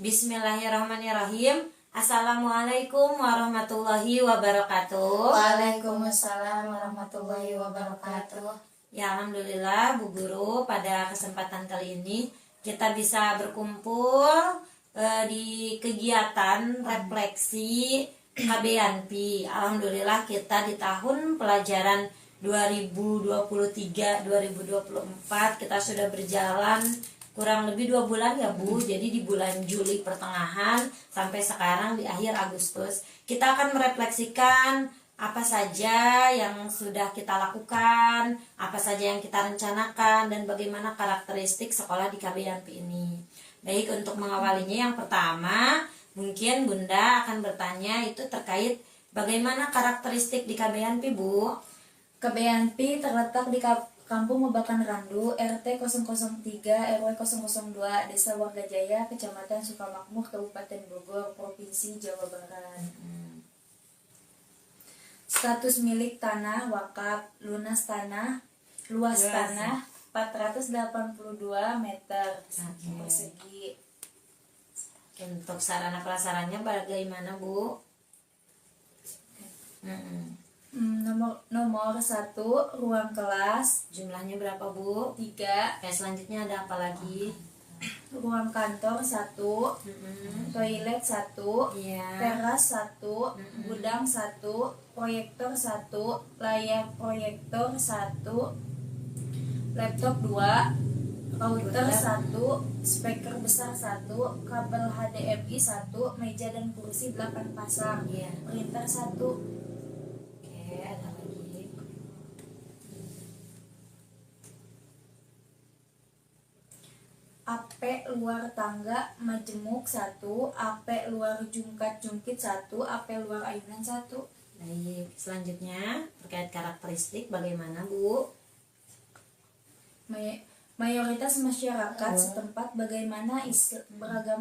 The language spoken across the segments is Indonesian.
Bismillahirrahmanirrahim. Assalamualaikum warahmatullahi wabarakatuh. Waalaikumsalam warahmatullahi wabarakatuh. Ya, alhamdulillah Bu Guru, pada kesempatan kali ini kita bisa berkumpul di kegiatan refleksi KBNP. Alhamdulillah kita di tahun pelajaran 2023-2024 kita sudah berjalan kurang lebih 2 bulan ya Bu. Jadi di bulan Juli pertengahan sampai sekarang di akhir Agustus kita akan merefleksikan apa saja yang sudah kita lakukan, apa saja yang kita rencanakan, dan bagaimana karakteristik sekolah di KBNP ini. Baik, untuk mengawalinya yang pertama mungkin Bunda akan bertanya itu terkait bagaimana karakteristik di KBNP Bu. KBNP terletak di Kampung Mebakan Randu, RT 003, RW 002, Desa Wargajaya, Kecamatan Sukamakmur, Kabupaten Bogor, Provinsi Jawa Barat. Status milik tanah, wakaf, lunas tanah, luas tanah 482 meter persegi. Untuk sarana prasarannya bagaimana Bu? Nomor 1, ruang kelas. Jumlahnya berapa Bu? 3. Selanjutnya ada apa lagi? Ruang kantor 1, toilet 1, Iya. teras 1, gudang 1, proyektor 1, layar proyektor 1, laptop 2, router 1, speaker besar 1, kabel HDMI 1, meja dan kursi 8 pasang, Iya. printer 1. Oke, ada lagi. AP luar tangga majemuk 1, AP luar jungkat-jungkit 1, AP luar ayunan 1. Baik, selanjutnya terkait karakteristik bagaimana Bu? Mayoritas masyarakat setempat beragama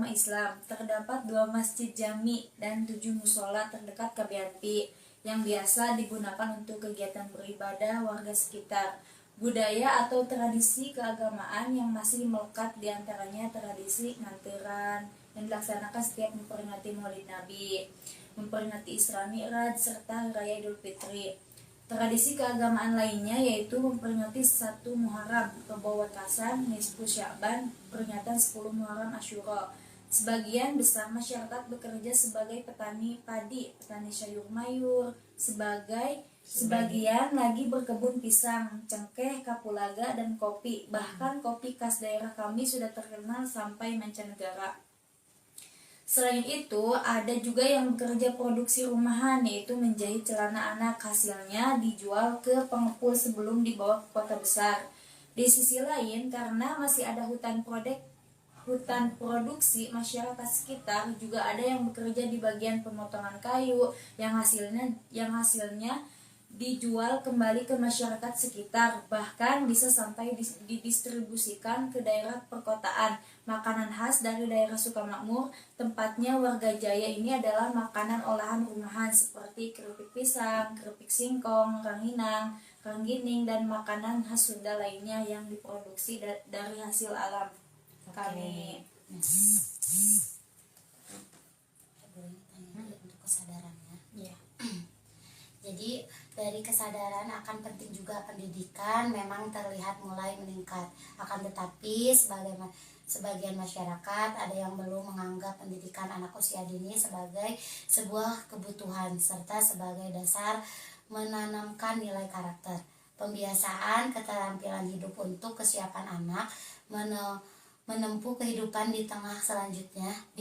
Islam. Terdapat 2 masjid jami dan 7 musola terdekat KBNP yang biasa digunakan untuk kegiatan beribadah warga sekitar. Budaya atau tradisi keagamaan yang masih melekat, diantaranya tradisi nganteran yang dilaksanakan setiap memperingati Maulid Nabi, memperingati Isra Mi'raj, serta Raya Idul Fitri. Tradisi keagamaan lainnya yaitu memperingati 1 Muharram, Rebo Wekasan, Nisfu Sya'ban, peringatan 10 Muharram Asyura. Sebagian besar masyarakat bekerja sebagai petani padi, petani sayur mayur, sebagian lagi berkebun pisang, cengkeh, kapulaga, dan kopi. Bahkan kopi khas daerah kami sudah terkenal sampai mancanegara. Selain itu, ada juga yang bekerja produksi rumahan, yaitu menjahit celana anak. Hasilnya dijual ke pengepul sebelum dibawa ke kota besar. Di sisi lain, karena masih ada hutan produksi, masyarakat sekitar juga ada yang bekerja di bagian pemotongan kayu yang hasilnya dijual kembali ke masyarakat sekitar, bahkan bisa sampai didistribusikan ke daerah perkotaan. Makanan khas dari daerah Sukamakmur, tempatnya Wargajaya ini adalah makanan olahan rumahan seperti keripik pisang, keripik singkong, rangginang, ranggining, dan makanan khas Sunda lainnya yang diproduksi dari hasil alam kami. Untuk kesadarannya. Iya. Jadi dari kesadaran akan penting juga pendidikan memang terlihat mulai meningkat. Akan tetapi sebagian masyarakat ada yang belum menganggap pendidikan anak usia dini sebagai sebuah kebutuhan serta sebagai dasar menanamkan nilai karakter. Pembiasaan keterampilan hidup untuk kesiapan anak menempuh kehidupan di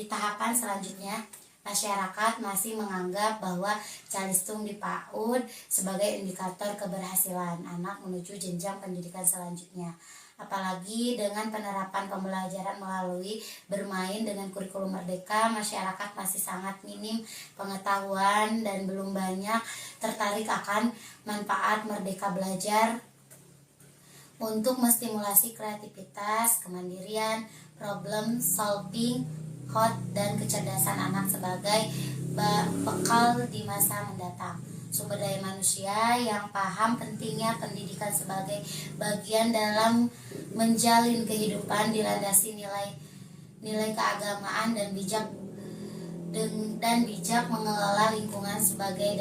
tahapan selanjutnya. Masyarakat masih menganggap bahwa calistung di PAUD sebagai indikator keberhasilan anak menuju jenjang pendidikan selanjutnya. Apalagi dengan penerapan pembelajaran melalui bermain dengan kurikulum merdeka, masyarakat masih sangat minim pengetahuan dan belum banyak tertarik akan manfaat merdeka belajar untuk menstimulasi kreativitas, kemandirian, problem solving, dan kecerdasan anak sebagai bekal di masa mendatang. Sumber daya manusia yang paham pentingnya pendidikan sebagai bagian dalam menjalin kehidupan dilandasi nilai keagamaan dan bijak mengelola lingkungan sebagai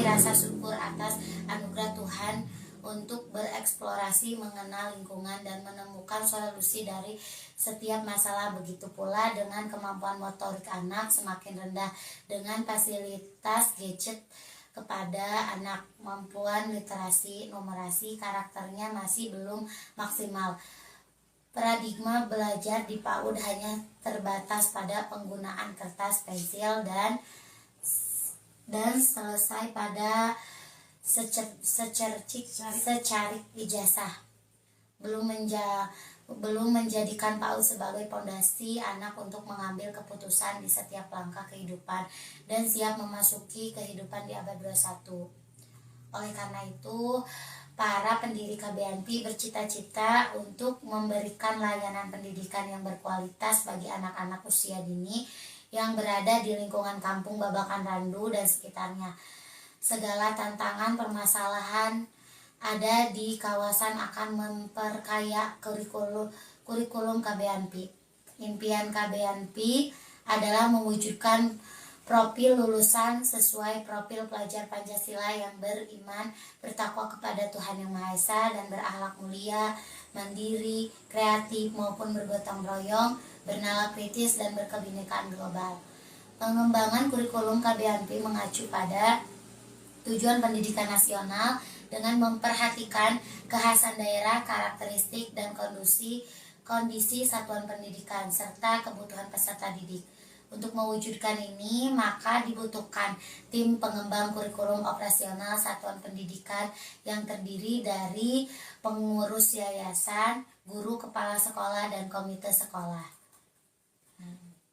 rasa syukur atas anugerah Tuhan untuk bereksplorasi mengenal lingkungan dan menemukan solusi dari setiap masalah. Begitu pula dengan kemampuan motorik anak semakin rendah dengan fasilitas gadget kepada anak, kemampuan literasi numerasi karakternya masih belum maksimal. Paradigma belajar di PAUD hanya terbatas pada penggunaan kertas, pensil, dan selesai pada secarik ijazah. Belum menjadikan PAUD sebagai fondasi anak untuk mengambil keputusan di setiap langkah kehidupan dan siap memasuki kehidupan di abad 21. Oleh karena itu, para pendiri KBNP bercita-cita untuk memberikan layanan pendidikan yang berkualitas bagi anak-anak usia dini yang berada di lingkungan kampung Babakan Randu dan sekitarnya. Segala tantangan permasalahan ada di kawasan akan memperkaya kurikulum KBNP. Impian KBNP adalah mewujudkan profil lulusan sesuai profil pelajar Pancasila yang beriman, bertakwa kepada Tuhan Yang Maha Esa, dan berakhlak mulia, mandiri, kreatif maupun bergotong royong, bernalar kritis, dan berkebinekaan global. Pengembangan kurikulum KBNP mengacu pada tujuan pendidikan nasional dengan memperhatikan kekhasan daerah, karakteristik, dan kondisi satuan pendidikan, serta kebutuhan peserta didik. Untuk mewujudkan ini, maka dibutuhkan tim pengembang kurikulum operasional satuan pendidikan yang terdiri dari pengurus yayasan, guru, kepala sekolah, dan komite sekolah.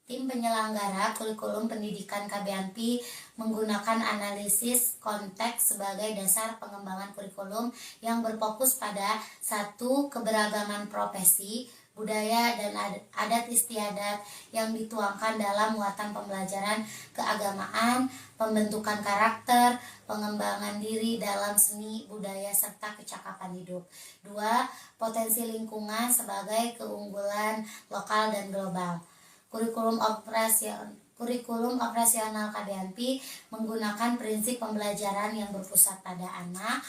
Tim penyelenggara kurikulum pendidikan KBNP menggunakan analisis konteks sebagai dasar pengembangan kurikulum yang berfokus pada satu, keberagaman profesi, budaya, dan adat istiadat yang dituangkan dalam muatan pembelajaran keagamaan, pembentukan karakter, pengembangan diri dalam seni, budaya, serta kecakapan hidup. 2. Potensi lingkungan sebagai keunggulan lokal dan global. Kurikulum operasional KBNP menggunakan prinsip pembelajaran yang berpusat pada anak,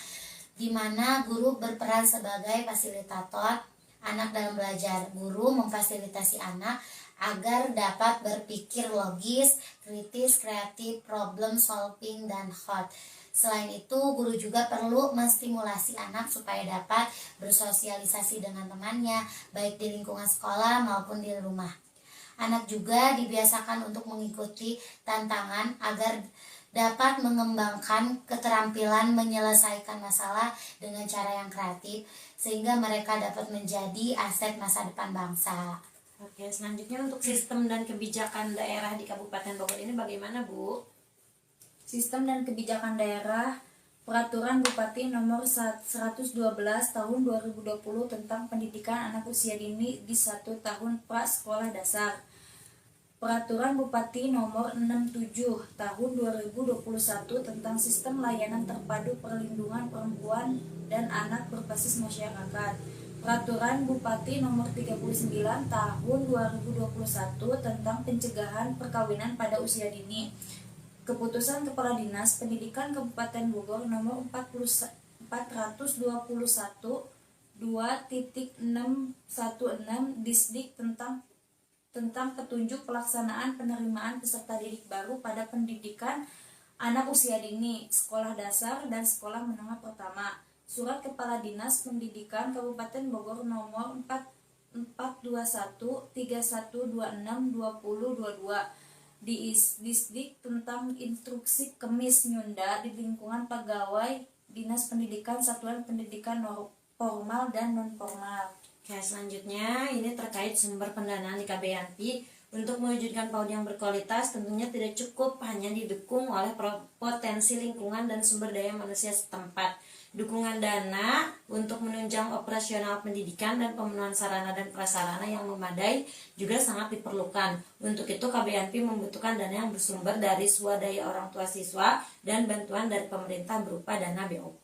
di mana guru berperan sebagai fasilitator anak dalam belajar. Guru memfasilitasi anak agar dapat berpikir logis, kritis, kreatif, problem solving, dan hot. Selain itu, guru juga perlu menstimulasi anak supaya dapat bersosialisasi dengan temannya, baik di lingkungan sekolah maupun di rumah. Anak juga dibiasakan untuk mengikuti tantangan agar dapat mengembangkan keterampilan menyelesaikan masalah dengan cara yang kreatif, sehingga mereka dapat menjadi aset masa depan bangsa. Oke, selanjutnya untuk sistem dan kebijakan daerah di Kabupaten Bogor ini bagaimana, Bu? Sistem dan kebijakan daerah, Peraturan Bupati Nomor 112 Tahun 2020 tentang pendidikan anak usia dini di 1 tahun prasekolah dasar. Peraturan Bupati Nomor 67 Tahun 2021 tentang sistem layanan terpadu perlindungan perempuan dan anak berbasis masyarakat. Peraturan Bupati Nomor 39 Tahun 2021 tentang pencegahan perkawinan pada usia dini. Keputusan Kepala Dinas Pendidikan Kabupaten Bogor Nomor 421 2.616 Disdik tentang petunjuk pelaksanaan penerimaan peserta didik baru pada pendidikan anak usia dini, sekolah dasar, dan sekolah menengah pertama. Surat Kepala Dinas Pendidikan Kabupaten Bogor Nomor 421 3126 2022 Disdik tentang instruksi Kemis Nyunda di lingkungan pegawai Dinas Pendidikan Satuan Pendidikan Formal dan Non-Formal. Oke, selanjutnya ini terkait sumber pendanaan di KBNP. Untuk mewujudkan PAUD yang berkualitas tentunya tidak cukup hanya didukung oleh potensi lingkungan dan sumber daya manusia setempat. Dukungan dana untuk menunjang operasional pendidikan dan pemenuhan sarana dan prasarana yang memadai juga sangat diperlukan. Untuk itu KBNP membutuhkan dana yang bersumber dari swadaya orang tua siswa dan bantuan dari pemerintah berupa dana BOP.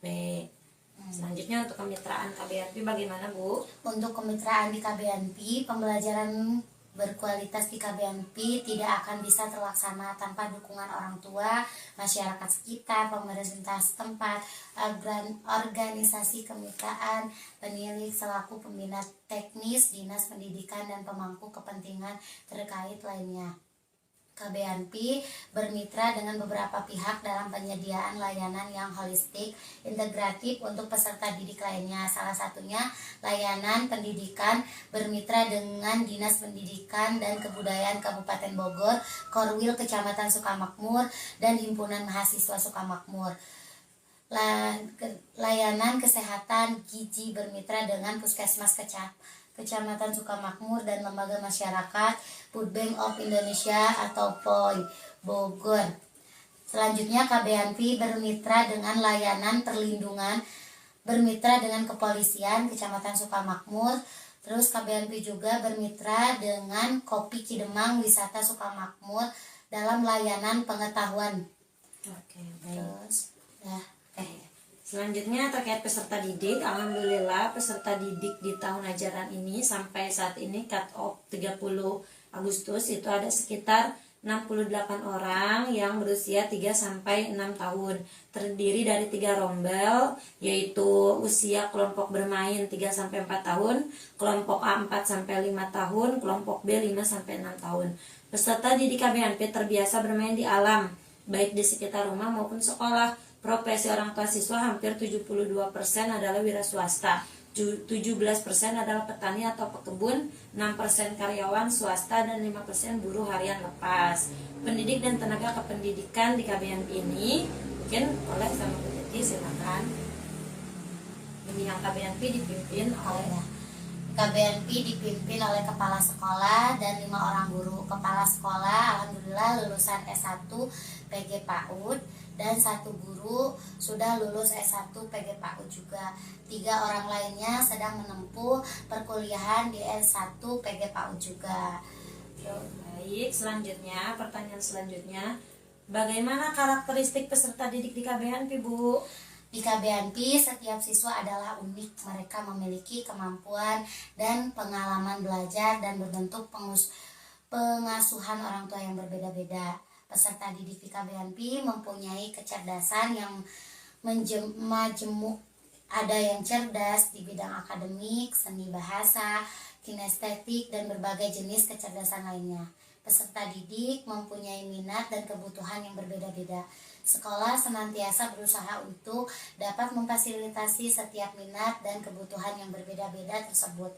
Selanjutnya untuk kemitraan KBNP bagaimana, Bu? Untuk kemitraan di KBNP, pembelajaran berkualitas di KBMP tidak akan bisa terlaksana tanpa dukungan orang tua, masyarakat sekitar, pemerintah setempat, organisasi kemitraan, penilik selaku pembina teknis, dinas pendidikan, dan pemangku kepentingan terkait lainnya. KBMP bermitra dengan beberapa pihak dalam penyediaan layanan yang holistik, integratif untuk peserta didik lainnya. Salah satunya layanan pendidikan bermitra dengan Dinas Pendidikan dan Kebudayaan Kabupaten Bogor, Korwil Kecamatan Sukamakmur, dan Himpunan Mahasiswa Sukamakmur. Layanan kesehatan gizi bermitra dengan Puskesmas Kecamatan Sukamakmur dan Lembaga Masyarakat Food Bank of Indonesia atau POI Bogor. Selanjutnya KBMP bermitra dengan layanan perlindungan, bermitra dengan Kepolisian Kecamatan Sukamakmur. Terus KBMP juga bermitra dengan Kopi Cidemang Wisata Sukamakmur dalam layanan pengetahuan. Oke, baik. Terus Selanjutnya terkait peserta didik, alhamdulillah peserta didik di tahun ajaran ini sampai saat ini cut off 30 Agustus itu ada sekitar 68 orang yang berusia 3 sampai 6 tahun. Terdiri dari 3 rombel, yaitu usia kelompok bermain 3 sampai 4 tahun, kelompok A 4 sampai 5 tahun, kelompok B 5 sampai 6 tahun. Peserta didik KBMP terbiasa bermain di alam, baik di sekitar rumah maupun sekolah. Profesi orang tua siswa hampir 72% adalah wira swasta, 17% adalah petani atau pekebun, 6% karyawan swasta, dan 5% buruh harian lepas. Pendidik dan tenaga kependidikan di KBMP ini mungkin oleh sama Bu Titi, silakan. Yang KBMP dipimpin oleh kepala sekolah dan 5 orang guru. Kepala sekolah alhamdulillah lulusan S1 PG PAUD dan 1 guru sudah lulus S1 PG PAUD juga. 3 orang lainnya sedang menempuh perkuliahan di S1 PG PAUD juga. Baik, selanjutnya pertanyaan selanjutnya, bagaimana karakteristik peserta didik di KBMP, Bu? Di KBMP, setiap siswa adalah unik. Mereka memiliki kemampuan dan pengalaman belajar dan berbentuk pengasuhan orang tua yang berbeda-beda. Peserta didik di KBMP mempunyai kecerdasan yang majemuk. Ada yang cerdas di bidang akademik, seni bahasa, kinestetik, dan berbagai jenis kecerdasan lainnya. Peserta didik mempunyai minat dan kebutuhan yang berbeda-beda. Sekolah senantiasa berusaha untuk dapat memfasilitasi setiap minat dan kebutuhan yang berbeda-beda tersebut.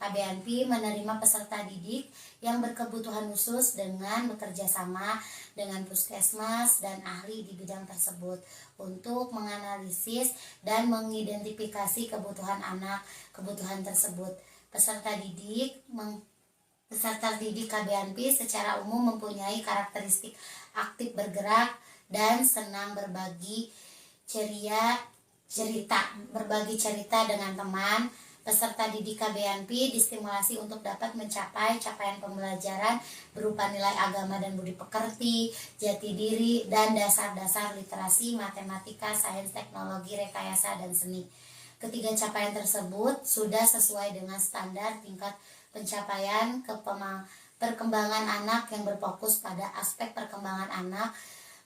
KBMP menerima peserta didik yang berkebutuhan khusus dengan bekerja sama dengan puskesmas dan ahli di bidang tersebut untuk menganalisis dan mengidentifikasi kebutuhan anak kebutuhan tersebut. Peserta didik KBMP secara umum mempunyai karakteristik aktif bergerak dan senang berbagi cerita dengan teman. Peserta didik KBMP distimulasi untuk dapat mencapai capaian pembelajaran berupa nilai agama dan budi pekerti, jati diri, dan dasar-dasar literasi, matematika, sains, teknologi, rekayasa, dan seni. Ketiga capaian tersebut sudah sesuai dengan standar tingkat pencapaian perkembangan anak yang berfokus pada aspek perkembangan anak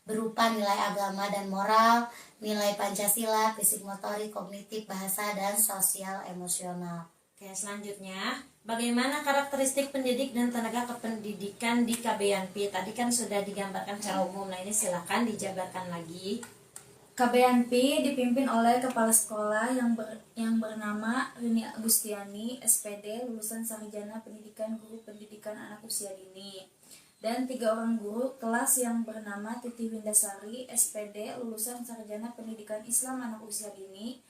berupa nilai agama dan moral, nilai Pancasila, fisik motorik, kognitif, bahasa, dan sosial emosional. Oke, selanjutnya, bagaimana karakteristik pendidik dan tenaga kependidikan di KBMP? Tadi kan sudah digambarkan secara umum, nah ini silakan dijabarkan lagi. KBMP dipimpin oleh kepala sekolah yang bernama Rini Agustiani, SPD, lulusan Sarjana Pendidikan Guru Pendidikan Anak Usia Dini. Dan 3 orang guru kelas yang bernama Titi Windasari, SPD, lulusan Sarjana Pendidikan Islam Anak Usia Dini,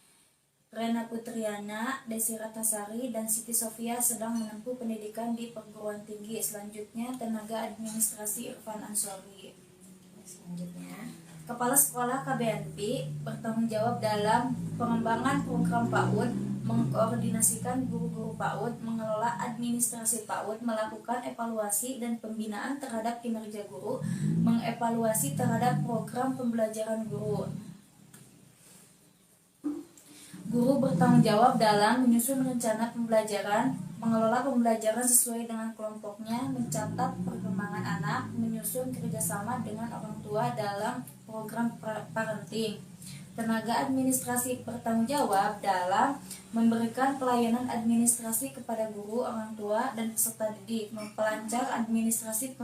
Rena Putriana, Desi Ratasari, dan Siti Sofia sedang menempuh pendidikan di perguruan tinggi. Selanjutnya, tenaga administrasi Irfan Ansori. Selanjutnya, Kepala Sekolah KBMP bertanggung jawab dalam pengembangan program PAUD, mengkoordinasikan guru-guru PAUD, mengelola administrasi PAUD, melakukan evaluasi dan pembinaan terhadap kinerja guru, mengevaluasi terhadap program pembelajaran guru. Guru bertanggung jawab dalam menyusun rencana pembelajaran, mengelola pembelajaran sesuai dengan kelompoknya, mencatat perkembangan anak, menyusun kerjasama dengan orang tua dalam program parenting. Tenaga administrasi bertanggung jawab dalam memberikan pelayanan administrasi kepada guru, orang tua, dan peserta didik, memperlancar administrasi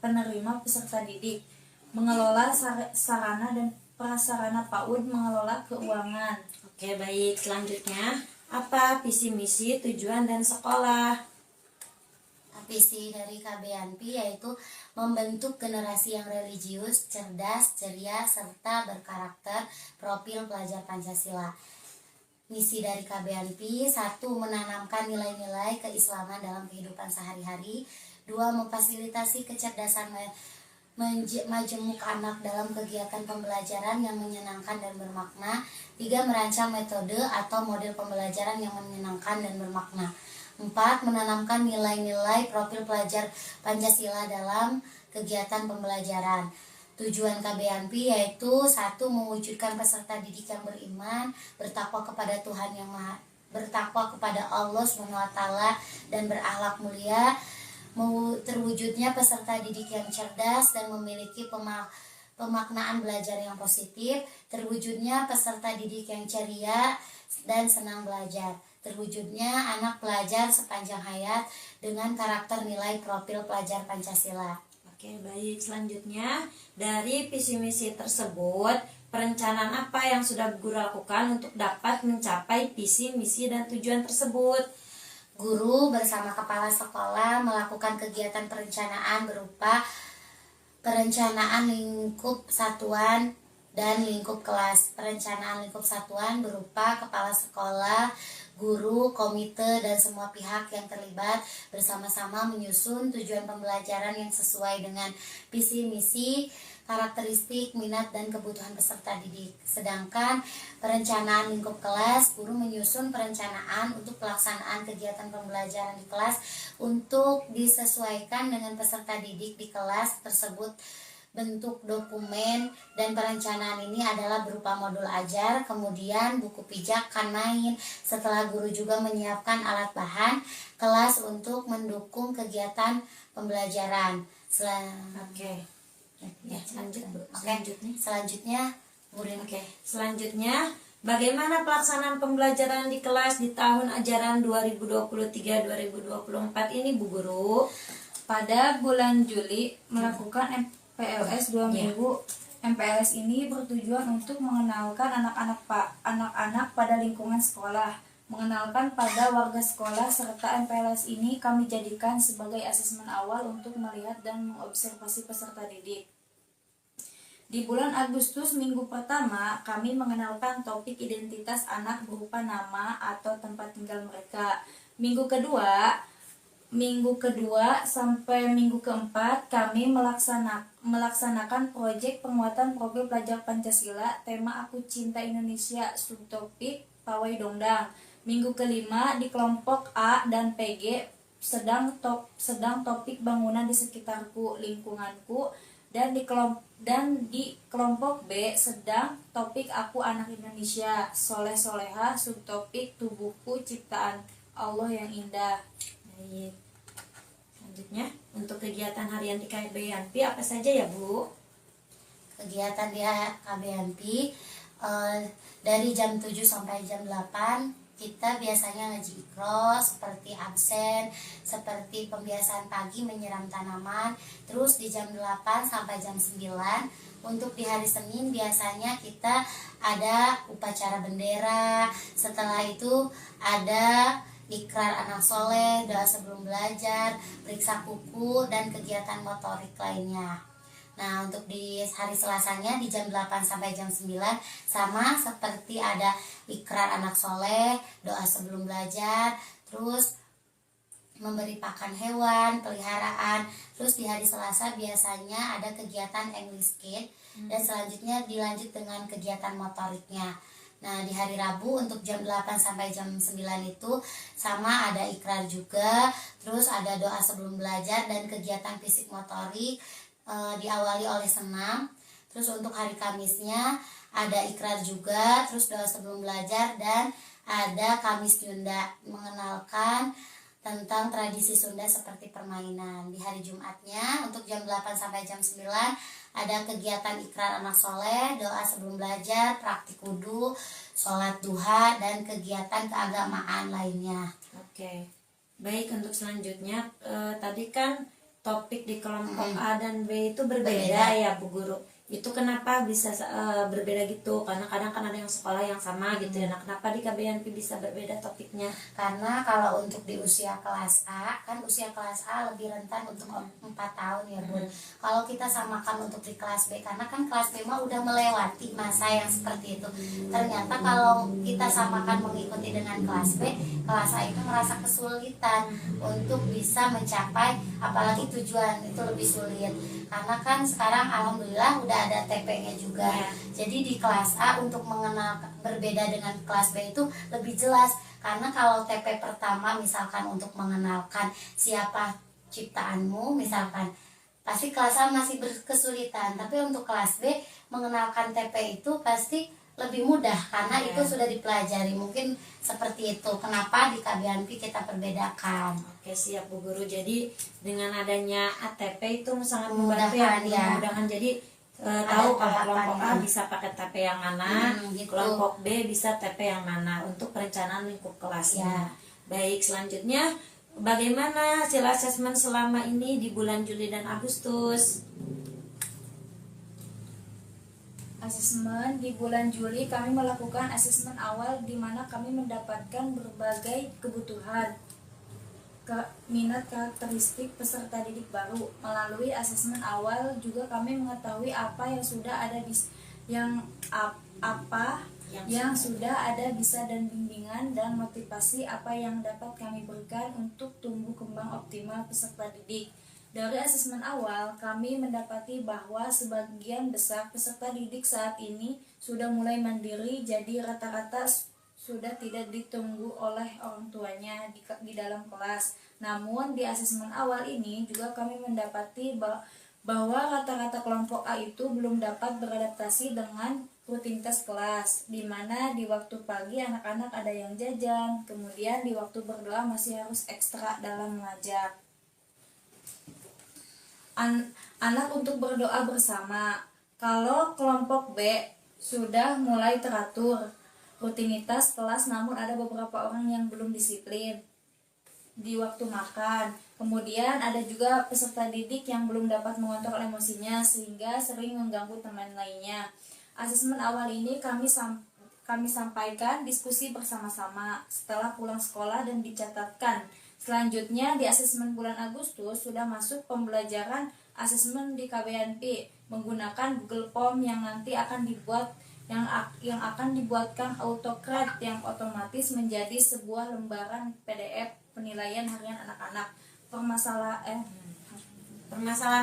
penerima peserta didik, mengelola sarana dan prasarana PAUD, mengelola keuangan. Oke, baik. Selanjutnya, apa visi misi, tujuan, dan sekolah? Visi dari KBNP yaitu membentuk generasi yang religius, cerdas, ceria, serta berkarakter, profil pelajar Pancasila. Misi dari KBNP: 1. Menanamkan nilai-nilai keislaman dalam kehidupan sehari-hari. 2. Memfasilitasi kecerdasan majemuk anak dalam kegiatan pembelajaran yang menyenangkan dan bermakna. 3. Merancang metode atau model pembelajaran yang menyenangkan dan bermakna. 4. Menanamkan nilai-nilai profil pelajar Pancasila dalam kegiatan pembelajaran. Tujuan KBNP yaitu 1. Mewujudkan peserta didik yang beriman, bertakwa kepada Tuhan yang Maha, bertakwa kepada Allah SWT dan berakhlak mulia. Terwujudnya peserta didik yang cerdas dan memiliki pemaknaan belajar yang positif. Terwujudnya peserta didik yang ceria dan senang belajar. Terwujudnya anak pelajar sepanjang hayat dengan karakter nilai profil pelajar Pancasila. Oke, baik. Selanjutnya, dari visi misi tersebut, perencanaan apa yang sudah guru lakukan untuk dapat mencapai visi misi dan tujuan tersebut? Guru bersama kepala sekolah melakukan kegiatan perencanaan berupa perencanaan lingkup satuan dan lingkup kelas. Perencanaan lingkup satuan berupa kepala sekolah, guru, komite, dan semua pihak yang terlibat bersama-sama menyusun tujuan pembelajaran yang sesuai dengan visi misi, karakteristik, minat, dan kebutuhan peserta didik. Sedangkan perencanaan lingkup kelas, guru menyusun perencanaan untuk pelaksanaan kegiatan pembelajaran di kelas untuk disesuaikan dengan peserta didik di kelas tersebut. Bentuk dokumen dan perencanaan ini adalah berupa modul ajar, kemudian buku pijakan main, setelah guru juga menyiapkan alat bahan kelas untuk mendukung kegiatan pembelajaran. Oke. Ya, Selanjutnya, selanjutnya, bagaimana pelaksanaan pembelajaran di kelas di tahun ajaran 2023-2024 ini, Bu Guru? Pada bulan Juli melakukan MPLS 2 minggu. MPLS ini bertujuan untuk mengenalkan anak-anak pada lingkungan sekolah, mengenalkan pada warga sekolah, serta MPLS ini kami jadikan sebagai asesmen awal untuk melihat dan mengobservasi peserta didik. Di bulan Agustus minggu pertama, kami mengenalkan topik identitas anak berupa nama atau tempat tinggal mereka. Minggu kedua sampai minggu keempat, kami melaksanakan proyek penguatan profil pelajar Pancasila, tema Aku Cinta Indonesia, subtopik Pawai Dongdang. Minggu kelima di kelompok A dan PG sedang topik bangunan di sekitarku, lingkunganku, dan di kelompok B sedang topik Aku Anak Indonesia, soleh soleha, subtopik tubuhku ciptaan Allah yang indah. Baik. Selanjutnya, untuk kegiatan harian di KBNP apa saja ya, Bu? Kegiatan di KBNP dari jam 7 sampai jam 8 kita biasanya ngaji ikro, seperti absen, seperti pembiasaan pagi menyiram tanaman. Terus di jam 8 sampai jam 9 untuk di hari Senin biasanya kita ada upacara bendera. Setelah itu ada ikrar anak soleh, doa sebelum belajar, periksa kuku, dan kegiatan motorik lainnya. Nah, untuk di hari Selasanya di jam 8 sampai jam 9 sama seperti ada ikrar anak soleh, doa sebelum belajar, terus memberi pakan hewan, peliharaan. Terus di hari Selasa biasanya ada kegiatan English Kid, dan selanjutnya dilanjut dengan kegiatan motoriknya. Nah, di hari Rabu untuk jam 8 sampai jam 9 itu sama ada ikrar juga, terus ada doa sebelum belajar dan kegiatan fisik motorik, diawali oleh senam. Terus untuk hari Kamisnya ada ikrar juga, terus doa sebelum belajar, dan ada Kamis Nyunda mengenalkan tentang tradisi Sunda seperti permainan. Di hari Jumatnya untuk jam 8 sampai jam 9 ada kegiatan ikrar anak soleh, doa sebelum belajar, praktik wudhu, sholat duha, dan kegiatan keagamaan lainnya. Oke, baik, untuk selanjutnya tadi kan topik di kelompok A dan B itu berbeda ya Bu Guru. Itu kenapa bisa berbeda gitu? Karena kadang kan ada yang sekolah yang sama gitu ya. Nah, kenapa di KBNP bisa berbeda topiknya? Karena kalau untuk di usia kelas A, kan usia kelas A lebih rentan untuk 4 tahun ya Bun. Kalau kita samakan untuk di kelas B, karena kan kelas B mah udah melewati masa yang seperti itu. Ternyata kalau kita samakan mengikuti dengan kelas B, kelas A itu merasa kesulitan untuk bisa mencapai apalagi tujuan, itu lebih sulit. Karena kan sekarang alhamdulillah udah ada TP-nya juga. Jadi di kelas A untuk mengenal berbeda dengan kelas B itu lebih jelas. Karena kalau TP pertama misalkan untuk mengenalkan siapa ciptaanmu misalkan, pasti kelas A masih berkesulitan. Tapi untuk kelas B mengenalkan TP itu pasti lebih mudah karena itu sudah dipelajari. Mungkin seperti itu kenapa di KBNP kita perbedakan. Oke, siap Bu Guru. Jadi dengan adanya ATP itu sangat membantu ya, memudahkan. Jadi tahu kalau kelompok A bisa pakai TP yang mana, gitu. kelompok B bisa TP yang mana untuk perencanaan lingkup kelasnya. Baik, selanjutnya bagaimana hasil asesmen selama ini di bulan Juli dan Agustus? Asesmen di bulan Juli kami melakukan asesmen awal di mana kami mendapatkan berbagai kebutuhan, minat, karakteristik peserta didik baru. Melalui asesmen awal juga kami mengetahui apa yang sudah ada sudah ada bisa dan bimbingan dan motivasi apa yang dapat kami berikan untuk tumbuh kembang optimal peserta didik. Dari asesmen awal, kami mendapati bahwa sebagian besar peserta didik saat ini sudah mulai mandiri, jadi rata-rata sudah tidak ditunggu oleh orang tuanya di dalam kelas. Namun di asesmen awal ini juga kami mendapati bahwa rata-rata kelompok A itu belum dapat beradaptasi dengan rutinitas kelas, di mana di waktu pagi anak-anak ada yang jajan, kemudian di waktu berdoa masih harus ekstra dalam mengajar. Anak untuk berdoa bersama. Kalau kelompok B sudah mulai teratur rutinitas kelas, namun ada beberapa orang yang belum disiplin di waktu makan. Kemudian ada juga peserta didik yang belum dapat mengontrol emosinya sehingga sering mengganggu teman lainnya. Asesmen awal ini kami sampaikan diskusi bersama-sama setelah pulang sekolah dan dicatatkan. Selanjutnya di asesmen bulan Agustus sudah masuk pembelajaran asesmen di KBNP menggunakan Google Form yang nanti akan dibuat yang akan dibuatkan AutoCAD yang otomatis menjadi sebuah lembaran PDF penilaian harian anak-anak. Permasalahan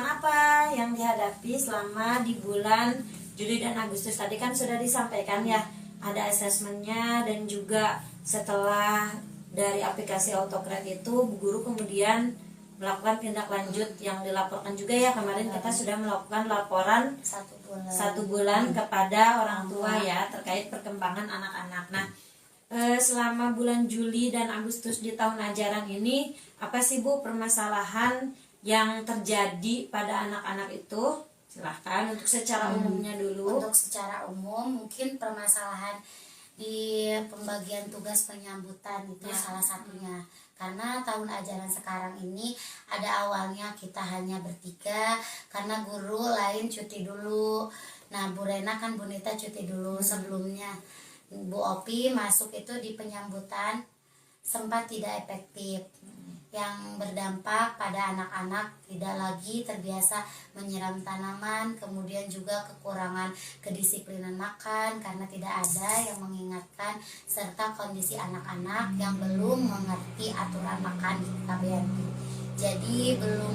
apa yang dihadapi selama di bulan Juli dan Agustus? Tadi kan sudah disampaikan ya, ada asesmennya dan juga setelah dari aplikasi AutoCAD itu Bu Guru kemudian melakukan tindak lanjut yang dilaporkan juga ya. Kemarin kita sudah melakukan laporan 1 bulan kepada orang tua ya terkait perkembangan anak-anak. Nah, selama bulan Juli dan Agustus di tahun ajaran ini apa sih Bu permasalahan yang terjadi pada anak-anak itu? Silahkan untuk secara umumnya dulu. Untuk secara umum mungkin permasalahan di pembagian tugas penyambutan itu salah satunya. Karena tahun ajaran sekarang ini ada awalnya kita hanya bertiga karena guru lain cuti dulu. Nah Bu Rena kan Bu Nita cuti dulu sebelumnya. Bu Opi masuk itu di penyambutan sempat tidak efektif, yang berdampak pada anak-anak tidak lagi terbiasa menyiram tanaman, kemudian juga kekurangan kedisiplinan makan karena tidak ada yang mengingatkan, serta kondisi anak-anak yang belum mengerti aturan makan di KBNP. Jadi belum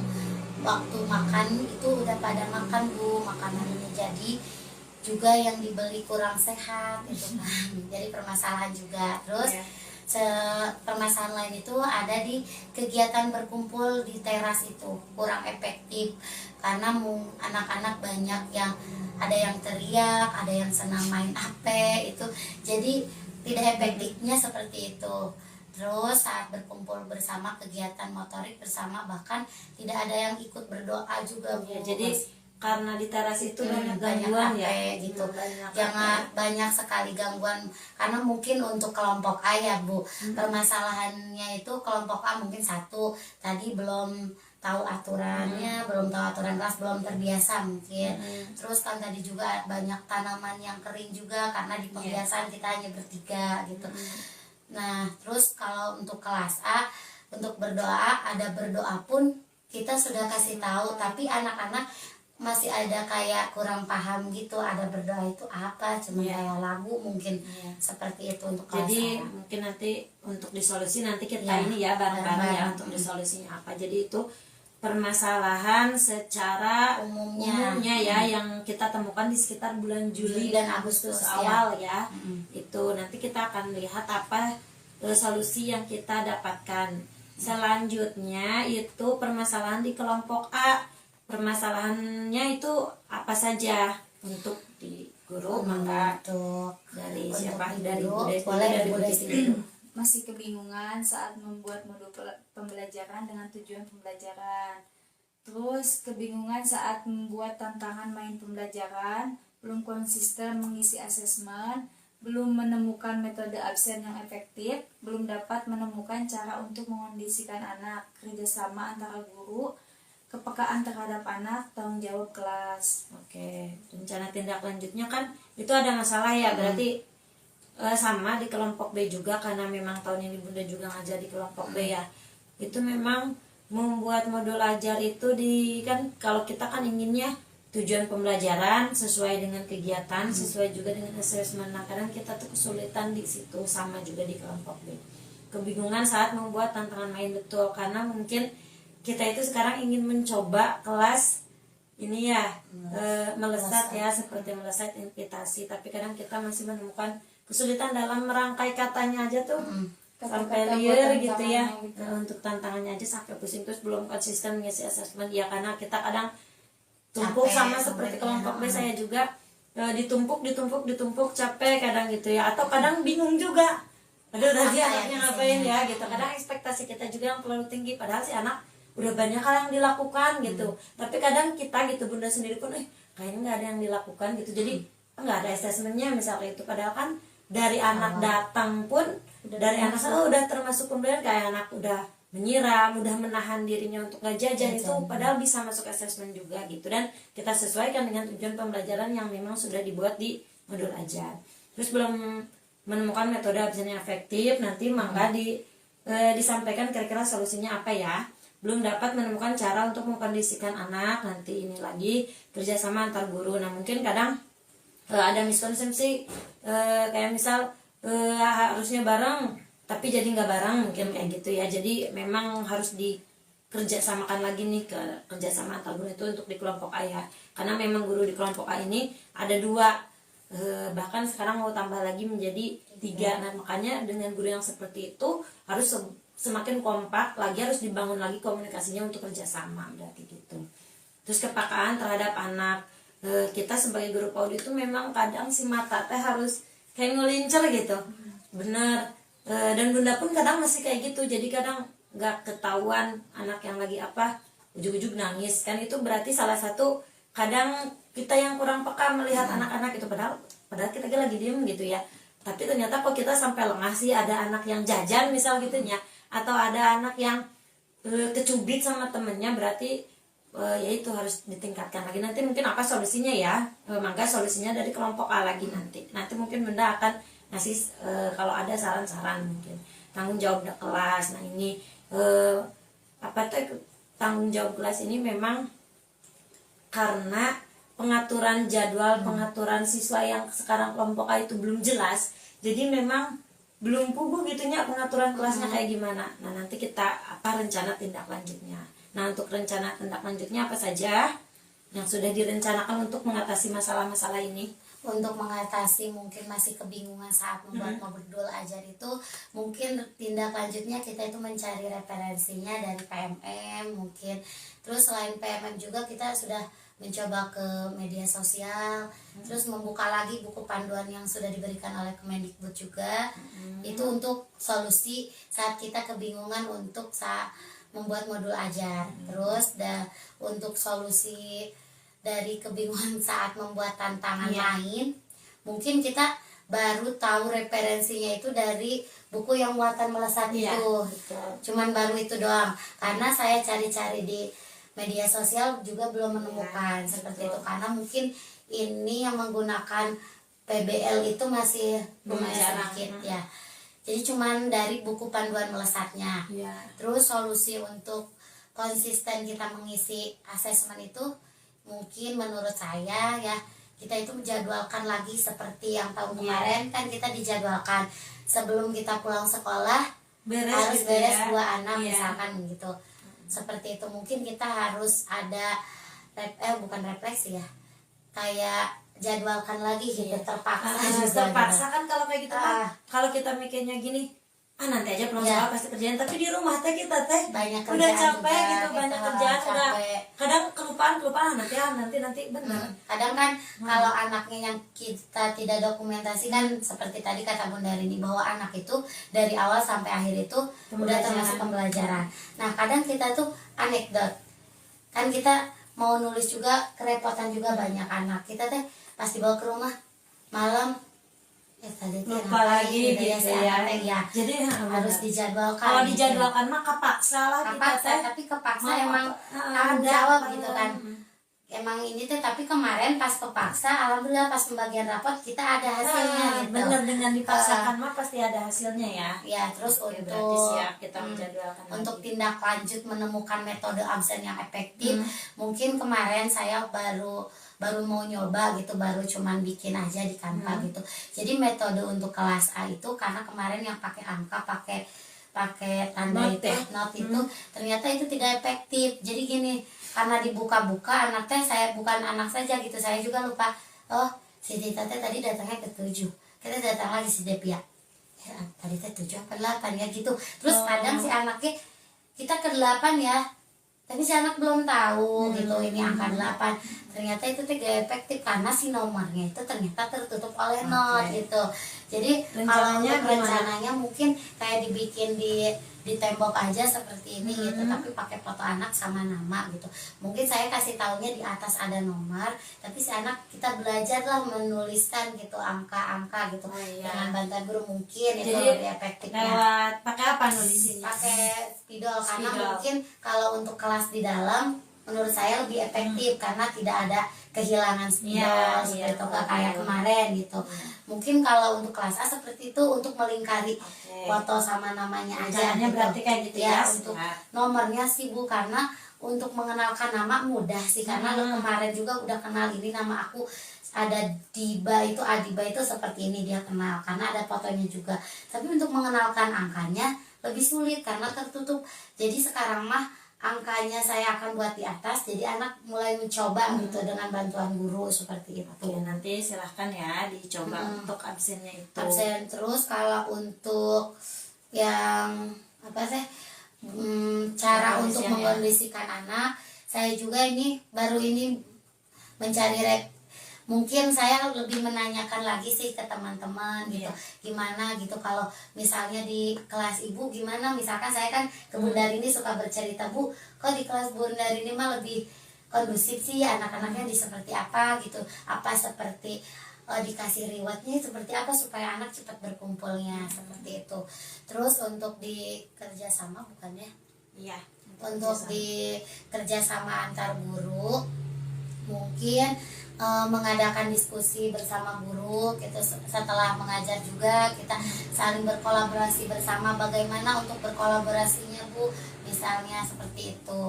waktu makan itu udah pada makan Bu makanan ini, jadi juga yang dibeli kurang sehat gitu kan. Jadi permasalahan juga. Terus permasalahan lain itu ada di kegiatan berkumpul di teras itu kurang efektif karena anak-anak banyak yang ada yang teriak, ada yang senang main HP itu, jadi tidak efektifnya seperti itu. Terus saat berkumpul bersama, kegiatan motorik bersama, bahkan tidak ada yang ikut berdoa juga, Bu. Ya, jadi karena di teras itu banyak banyak gangguan HP ya gitu. banyak Jangan banyak sekali gangguan karena mungkin untuk kelompok A ya, Bu. Permasalahannya itu kelompok A mungkin satu tadi belum tahu aturannya, belum tahu aturan kelas, belum terbiasa mungkin. Terus kan tadi juga banyak tanaman yang kering juga karena di pembiasaan kita hanya bertiga gitu. Nah, terus kalau untuk kelas A, untuk berdoa, ada berdoa pun kita sudah kasih tahu, tapi anak-anak masih ada kayak kurang paham gitu, ada berdoa itu apa, cuma kayak lagu mungkin seperti itu untuk kelas jadi A. mungkin nanti untuk disolusi nanti kita Ya, ini ya bareng-bareng ya untuk disolusinya apa. Jadi itu permasalahan secara umumnya ya yang kita temukan di sekitar bulan Juli dan Agustus awal ya. Itu nanti kita akan lihat apa solusi yang kita dapatkan. Selanjutnya itu permasalahan di kelompok A. Permasalahannya itu apa saja untuk di guru? Maka Untuk dari untuk siapa? di Dari guru, Bu Desti, boleh dari Bu Bu Desti Desti. dulu. Masih kebingungan saat membuat modul pembelajaran dengan tujuan pembelajaran. Terus kebingungan saat membuat tantangan main pembelajaran, belum konsisten mengisi asesmen, belum menemukan metode absen yang efektif, belum dapat menemukan cara untuk mengondisikan anak, kerjasama antara guru, kepekaan terhadap anak, tanggung jawab kelas. Oke, rencana tindak lanjutnya kan itu ada masalah ya, berarti sama di kelompok B juga karena memang tahun ini Bunda juga ngajar di kelompok B ya. Itu memang membuat modul ajar itu kan kalau kita kan inginnya tujuan pembelajaran sesuai dengan kegiatan, sesuai juga dengan asesmen. Nah, kadang kita tuh kesulitan di situ, sama juga di kelompok B. Kebingungan saat membuat tantangan main, betul, karena mungkin kita itu sekarang ingin mencoba kelas ini ya melesat ya, seperti melesat invitasi, tapi kadang kita masih menemukan kesulitan dalam merangkai katanya aja tuh sampai Kata-kata liar buat gitu ya. tantangannya gitu. Untuk tantangannya aja sampai pusing, terus belum konsisten ngisi asesmen ya, karena kita kadang tumpuk Capek, sama seperti kelompok B saya juga ditumpuk capek kadang gitu ya, atau kadang bingung juga, aduh tadi anaknya ngapain ya gitu. Kadang ekspektasi kita juga yang terlalu tinggi, padahal si anak udah banyak hal yang dilakukan gitu, tapi kadang kita gitu Bunda sendiri pun kayaknya nggak ada yang dilakukan gitu, jadi nggak ada asesmennya misalnya itu, padahal kan dari anak datang pun dari anak udah termasuk pembelajaran, kayak anak udah menyiram, udah menahan dirinya untuk nggak jajan, itu padahal bisa masuk asesmen juga gitu, dan kita sesuaikan dengan tujuan pembelajaran yang memang sudah dibuat di modul ajar. Terus belum menemukan metode absen yang efektif, nanti maka disampaikan kira-kira solusinya apa ya. Belum dapat menemukan cara untuk mengkondisikan anak, nanti ini lagi kerjasama antar guru. Nah, mungkin kadang ada miskonsepsi kayak misal harusnya bareng tapi jadi nggak bareng, mungkin kayak gitu ya. Jadi memang harus dikerjasamakan lagi nih, ke kerjasama antar guru itu untuk di kelompok A ya, karena memang guru di kelompok A ini ada 2, bahkan sekarang mau tambah lagi menjadi 3. Nah, makanya dengan guru yang seperti itu harus semakin kompak lagi, harus dibangun lagi komunikasinya untuk kerjasama, berarti gitu. Terus kepekaan terhadap anak, kita sebagai guru PAUD itu memang kadang si mata teh harus kayak ngelincer gitu, bener. Dan Bunda pun kadang masih kayak gitu, jadi kadang nggak ketahuan anak yang lagi apa, ujug-ujug nangis kan, itu berarti salah satu kadang kita yang kurang peka melihat anak-anak itu, padahal kita lagi diem gitu ya, tapi ternyata kok kita sampai lengah sih, ada anak yang jajan misal gitunya, atau ada anak yang kecubit sama temennya, berarti ya itu harus ditingkatkan lagi. Nanti mungkin apa solusinya ya, maka solusinya dari kelompok A lagi nanti mungkin Bunda akan ngasih kalau ada saran-saran, mungkin tanggung jawab kelas. Nah, ini tanggung jawab kelas ini memang karena pengaturan jadwal, pengaturan siswa yang sekarang kelompok A itu belum jelas, jadi memang belum puguh gitunya pengaturan kelasnya kayak gimana. Nah, nanti kita rencana tindak lanjutnya. Nah, untuk rencana tindak lanjutnya apa saja yang sudah direncanakan untuk mengatasi masalah-masalah ini? untuk mengatasi mungkin masih kebingungan saat membuat modul ajar itu, mungkin tindak lanjutnya kita itu mencari referensinya dari PMM mungkin. Terus selain PMM juga kita sudah mencoba ke media sosial, terus membuka lagi buku panduan yang sudah diberikan oleh Kemendikbud juga. Itu untuk solusi saat kita kebingungan untuk saat membuat modul ajar. Terus untuk solusi dari kebingungan saat membuat tantangan lain, mungkin kita baru tahu referensinya itu dari buku yang muatan melesat itu. Cuman baru itu doang, karena saya cari-cari di media sosial juga belum menemukan seperti itu, karena mungkin ini yang menggunakan PBL itu masih lumayan sedikit ya. Jadi cuman dari buku panduan melesatnya. Terus solusi untuk konsisten kita mengisi asesmen itu, mungkin menurut saya ya, kita itu menjadwalkan lagi seperti yang tahun kemarin kan kita dijadwalkan sebelum kita pulang sekolah harus beres 2 anak misalkan gitu. Seperti itu, mungkin kita harus ada bukan refleksi ya, kayak jadwalkan lagi gitu. Terpaksa kan kalau kayak gitu kan, kalau kita mikirnya gini, nanti aja pulang sekolah pasti kerjaan, tapi di rumah teh kita teh banyak udah kerjaan capek juga, gitu, banyak kerjaan udah kadang kelupaan nanti benar. Kadang kan kalau anaknya yang kita tidak dokumentasi kan, seperti tadi kata Bunda Rini bahwa anak itu dari awal sampai akhir itu udah termasuk pembelajaran. Nah kadang kita tuh anekdot kan, kita mau nulis juga kerepotan juga, banyak anak kita teh pas dibawa ke rumah malam tadi lupa lagi gitu ya. Jadi harus dijadwalkan. Kalau dijadwalkan mah kepaksa lah kita. Tapi kepaksa emang tanggung jawab gitu kan. Emang ini teh, tapi kemarin pas kepaksa, alhamdulillah pas pembagian rapot kita ada hasilnya gitu. Bener, dengan dipaksakan mah pasti ada hasilnya ya. Ya, terus berarti siap kita menjadwalkan untuk lagi. tindak lanjut menemukan metode absen yang efektif. Mungkin kemarin saya baru mau nyoba gitu, baru cuman bikin aja di Canva gitu. Jadi metode untuk kelas A itu, karena kemarin yang pakai angka, pakai tanda note itu ternyata itu tidak efektif. Jadi gini, karena dibuka-buka anak teh, saya bukan anak saja gitu, saya juga lupa, oh si Dita teh tadi datangnya ke 7, kita datang lagi si Devia ya, tadi teh 7 apa 8 ya gitu. Terus kadang si anaknya kita ke 8 ya, tapi si anak belum tahu gitu ini angka 8. Ternyata itu tidak efektif karena si nomornya itu ternyata tertutup oleh not gitu. Jadi kalau untuk rencananya mungkin kayak dibikin di tembok aja seperti ini gitu, tapi pakai foto anak sama nama gitu. Mungkin saya kasih taunya di atas ada nomor, tapi si anak kita belajar lah menuliskan gitu angka-angka gitu dengan bantuan guru, mungkin itu lebih efektifnya. Lewat pakai apa nulisinnya? Pakai spidol, karena mungkin kalau untuk kelas di dalam menurut saya lebih efektif karena tidak ada kehilangan spidol seperti itu, kayak kemarin gitu. Mungkin kalau untuk kelas A seperti itu, untuk melingkari foto sama namanya aja gitu. Berarti kayak gitu ya. Untuk nomornya sih Bu, karena untuk mengenalkan nama mudah sih, karena kemarin juga udah kenal ini nama aku, ada Adiba itu seperti ini dia kenal karena ada fotonya juga. Tapi untuk mengenalkan angkanya lebih sulit karena tertutup. Jadi sekarang mah angkanya saya akan buat di atas, jadi anak mulai mencoba gitu dengan bantuan guru seperti itu. Oke, nanti silahkan ya dicoba untuk absennya itu. Absen. Terus kalau untuk yang apa sih cara untuk mengkondisikan anak, saya juga baru ini mencari mungkin saya lebih menanyakan lagi sih ke teman-teman gitu, gimana gitu kalau misalnya di kelas ibu gimana, misalkan saya kan ke Bunda Rini suka bercerita, Bu kok di kelas Bunda Rini mah lebih kondusif sih anak-anaknya, di seperti apa gitu, apa seperti dikasih rewardnya seperti apa supaya anak cepat berkumpulnya seperti itu. Terus untuk di kerjasama bukannya? Iya. Untuk di kerjasama antar guru mungkin mengadakan diskusi bersama guru gitu, setelah mengajar juga kita saling berkolaborasi bersama, bagaimana untuk berkolaborasinya Bu, misalnya seperti itu.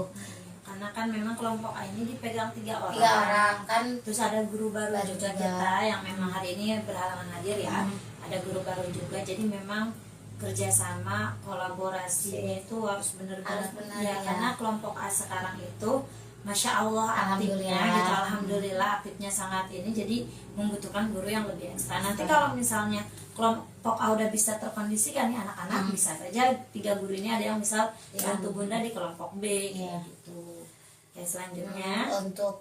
Karena kan memang kelompok A ini dipegang 3 orang. 3 orang kan. Terus ada guru baru juga kita yang memang hari ini berhalangan hadir ya. Ada guru baru juga, jadi memang kerjasama kolaborasinya itu harus benar-benar ya, karena kelompok A sekarang itu Masya Allah aktifnya gitu, alhamdulillah alhamdulillah aktifnya sangat ini, jadi membutuhkan guru yang lebih ekstra. Nanti kalau misalnya kelompok A udah bisa terkondisikan nih anak-anak, bisa saja 3 guru ini ada yang misal bantu bunda di kelompok B kayak gitu. Oke, selanjutnya untuk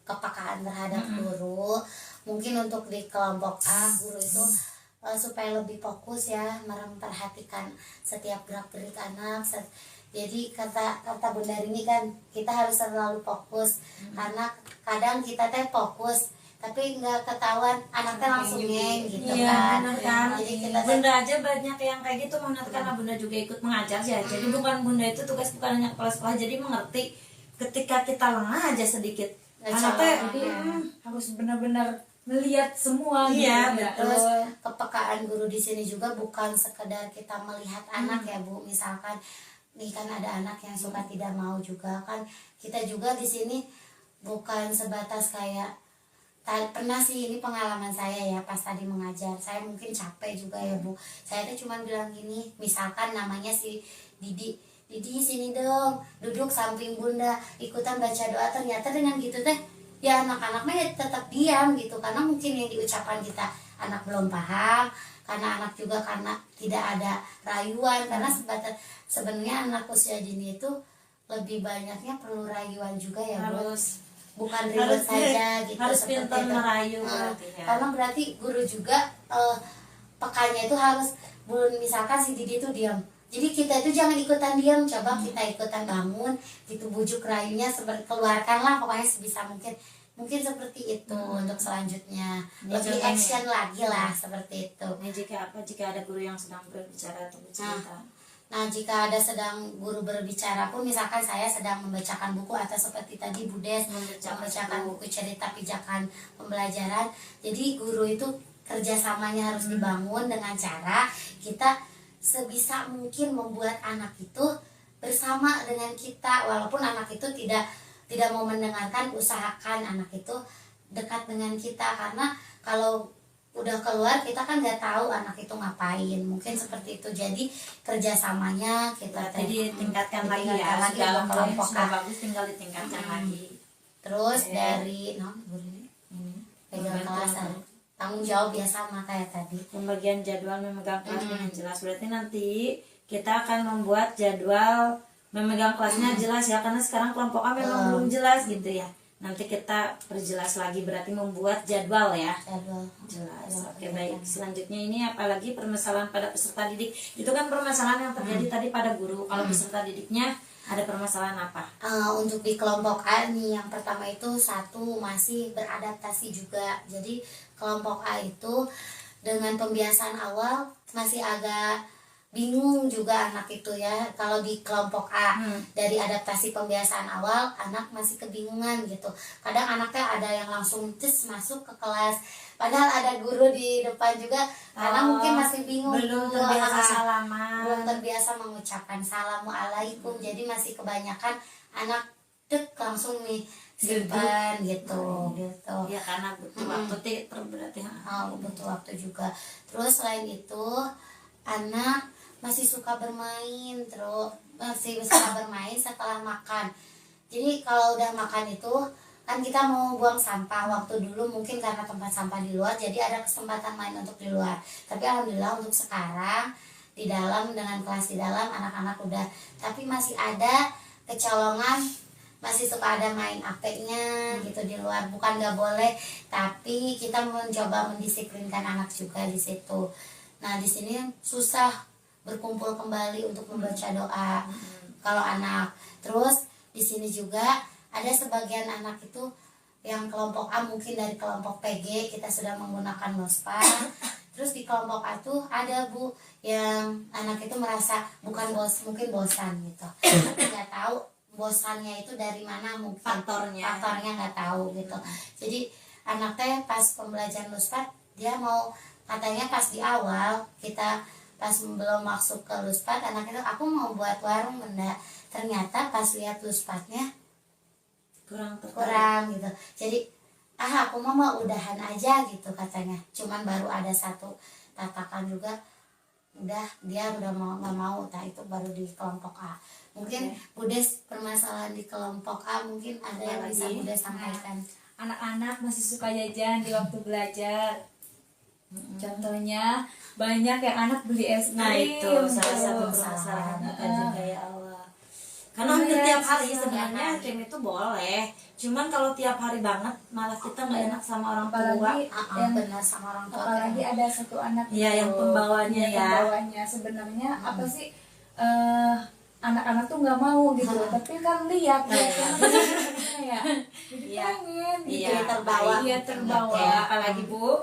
kepekaan terhadap guru, mungkin untuk di kelompok A guru itu supaya lebih fokus ya memperhatikan setiap gerak-gerik anak. Jadi kata Bunda Rini kan kita harus selalu fokus, karena kadang kita fokus tapi nggak ketahuan anaknya langsung ngeng gitu iya, kan. benar kan. Jadi kita Bunda aja banyak yang kayak gitu menurut, karena Bunda juga ikut mengajar ya. Jadi bukan Bunda itu tugas bukan hanya kepala sekolah, jadi mengerti ketika kita lengah aja sedikit anaknya harus benar-benar melihat semua iya, gitu. betul. Terus kepekaan guru di sini juga bukan sekedar kita melihat anak ya Bu, misalkan nih kan ada anak yang suka tidak mau juga kan, kita juga di sini bukan sebatas kayak pernah sih, ini pengalaman saya ya pas tadi mengajar, saya mungkin capek juga ya Bu, saya tuh cuma bilang gini, misalkan namanya si Didi sini dong, duduk samping bunda, ikutan baca doa. Ternyata dengan gitu teh ya anak-anaknya tetap diam gitu, karena mungkin yang diucapkan kita anak belum paham, karena anak juga karena tidak ada rayuan, karena sebenarnya anak usia dini itu lebih banyaknya perlu rayuan juga ya Bu, bukan ribet saja gitu, harus seperti pintar itu. merayu berarti ya. Karena berarti guru juga pekannya itu harus, belum misalkan si Didi itu diam, jadi kita itu jangan ikutan diam, coba kita ikutan bangun gitu, bujuk rayunya, seperti keluarkanlah pokoknya sebisa mungkin seperti itu. Untuk selanjutnya lebih action lagi lah seperti itu. Nah, jika ada guru yang sedang berbicara atau bercerita, Nah, jika ada sedang guru berbicara pun, misalkan saya sedang membacakan buku atau seperti tadi Budes membacakan buku cerita pijakan pembelajaran, jadi guru itu kerjasamanya harus dibangun dengan cara kita sebisa mungkin membuat anak itu bersama dengan kita, walaupun anak itu tidak mau mendengarkan, usahakan anak itu dekat dengan kita, karena kalau udah keluar kita kan nggak tahu anak itu ngapain, mungkin seperti itu. Jadi kerjasamanya kita jadi tingkatkan lagi ya, lagi dalam kelompok sudah bagus tinggal ditingkatkan lagi. Terus dari pegang kelas, tanggung jawab ya sama kayak tadi, Pembagian jadwal memegang kelas dengan jelas, berarti nanti kita akan membuat jadwal memegang kelasnya jelas ya, karena sekarang kelompok A memang belum jelas gitu ya. Nanti kita perjelas lagi, berarti membuat jadwal ya. jadwal Jelas. Oke, baik. Selanjutnya ini apalagi permasalahan pada peserta didik. Itu kan permasalahan yang terjadi tadi pada guru. Kalau peserta didiknya ada permasalahan apa? Untuk di kelompok A nih, yang pertama itu satu, masih beradaptasi juga. Jadi kelompok A itu dengan pembiasaan awal masih agak bingung juga anak itu ya. Kalau di kelompok A dari adaptasi pembiasaan awal, anak masih kebingungan gitu. Kadang anaknya ada yang langsung masuk ke kelas, padahal ada guru di depan juga, karena mungkin masih bingung, belum terbiasa salaman, belum terbiasa mengucapkan assalamualaikum. Jadi masih kebanyakan anak langsung nih simpan gitu. ya karena butuh waktu berarti Butuh waktu juga. Terus selain itu anak masih suka bermain, setelah makan. Jadi kalau udah makan itu kan kita mau buang sampah, waktu dulu mungkin karena tempat sampah di luar jadi ada kesempatan main untuk di luar, tapi alhamdulillah untuk sekarang di dalam, dengan kelas di dalam anak-anak udah, tapi masih ada kecolongan, masih suka ada main HP-nya gitu di luar. Bukan nggak boleh, tapi kita mencoba mendisiplinkan anak juga di situ. Nah, di sini susah berkumpul kembali untuk membaca doa kalau anak. Terus di sini juga ada sebagian anak itu yang kelompok A, mungkin dari kelompok PG kita sudah menggunakan lospan. Terus di kelompok A tuh ada Bu yang anak itu merasa mungkin bosan gitu, tapi nggak tahu bosannya itu dari mana, mungkin faktornya nggak tahu gitu. Jadi anaknya pas pembelajaran lospan, dia mau, katanya pas di awal kita pas belum masuk ke luspat, anak itu aku mau buat warung Bunda, ternyata pas lihat luspatnya kurang gitu. Jadi aku mau udahan aja gitu katanya. Cuman baru ada satu tatakan juga, udah dia udah nggak mau. Nah itu baru di kelompok A. Mungkin Budes permasalahan di kelompok A mungkin ada yang bisa Budes sampaikan. anak-anak masih suka jajan di waktu belajar. Contohnya banyak yang anak beli es krim. Nah itu salah satu permasalahan kita juga ya Allah. Karena hampir Iya, tiap hari susah. sebenarnya es krim itu boleh. Cuman kalau tiap hari banget malah kita nggak enak sama orang tua. Apalagi yang benar sama orang tua. apalagi ada satu anak Iya, itu. yang pembawanya Iya, ya. pembawanya sebenarnya apa sih, anak-anak tuh nggak mau gitu, tapi kan lihat ya kan ya jadi Iya. pengen gitu. Iya, terbawa. Iya, terbawa. Ya, apalagi Bu?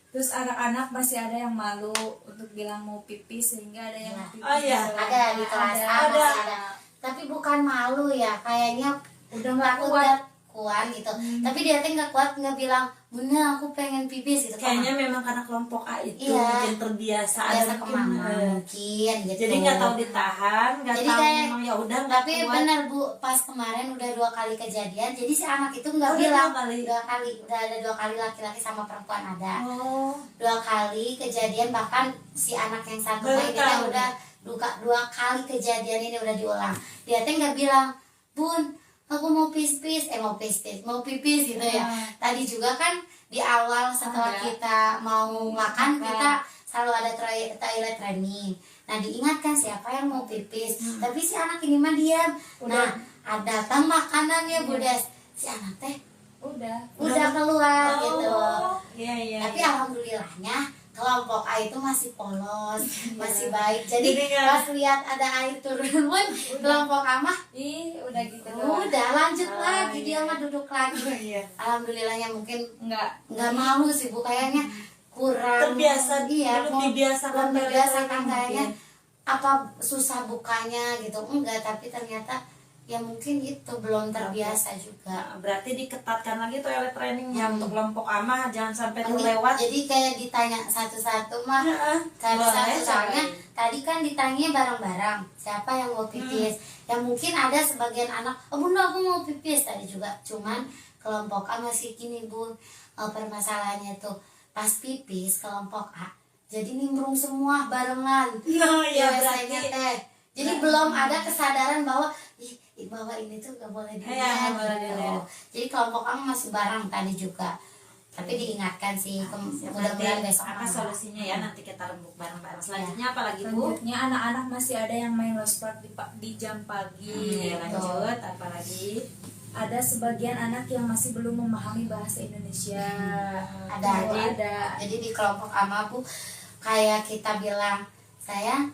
Terus anak-anak masih ada yang malu untuk bilang mau pipis, sehingga ada yang Iya. pipis Oh, iya. Ada di kelas A ada. masih ada. Tapi bukan malu ya, kayaknya Udah nggak takut kuat. nggak kuat gitu. Tapi dia tuh nggak kuat, nggak bilang, Bunda aku pengen pipis gitu. Kayaknya memang karena kelompok A itu Iya. mungkin terbiasa biasa ada kemana mungkin. mungkin gitu. Jadi nggak tahu ditahan, nggak Jadi tahu kayak- memang ya udah nggak Tapi kuat. benar Bu, pas kemarin udah 2 kali kejadian. Jadi si anak itu nggak Oh, udah bilang 2 kali. 2 kali, udah ada 2 kali laki-laki sama perempuan ada. Oh, 2 kali kejadian, bahkan si anak yang satu Baru ini teh tahu. udah 2 kali kejadian ini udah diulang. Dia teh nggak bilang, Bun aku mau pipis mau pipis gitu ya. Tadi juga kan di awal setelah Ada. kita mau makan kita selalu ada toilet training. Nah diingatkan siapa yang mau pipis, tapi si anak ini mah diam. Nah datang makanannya Bu Des, si anak teh udah keluar gitu. iya iya. Tapi iya. alhamdulillahnya kelompok A itu masih polos, masih baik. Jadi Jadi kan- pas lihat ada air turun pun kelompok A mah ih udah gitu doang. udah lanjut lagi, iya. dia mah duduk lagi. Iya. Alhamdulillahnya mungkin nggak malu sih Bu, kayaknya kurang Terbiasa, iya, belum mau- dibiasakan belum dibiasakan mungkin. kayaknya apa susah bukanya gitu enggak, tapi ternyata ya mungkin itu belum terbiasa juga. Nah, berarti diketatkan lagi toilet trainingnya untuk kelompok ama, jangan sampai terlewat. Jadi kayak ditanya satu-satu mah Heeh. satu-satu, Boleh, soalnya cobain. tadi kan ditanya bareng-bareng siapa yang mau pipis. Ya mungkin ada sebagian anak, oh Bunda aku mau pipis tadi juga, cuman kelompok A masih gini Bu, permasalahannya tuh pas pipis kelompok A jadi nimbrung semua barengan. No, ya biasanya berarti teh jadi belum ada kesadaran bahwa bahwa ini tuh gak boleh Iya, dilihat nggak boleh gitu. dilihat. Jadi kelompok kamu masih bareng tadi juga, tapi diingatkan sih mudah-mudahan besok apa enggak. solusinya ya, nanti kita rembuk bareng-bareng. Selanjutnya apa lagi Bu? Selanjutnya anak-anak masih ada yang main losprat di jam pagi. Ya, lanjut apa lagi? Ada sebagian anak yang masih belum memahami bahasa Indonesia. Ada. ada. Jadi di kelompok ama Bu kayak kita bilang, saya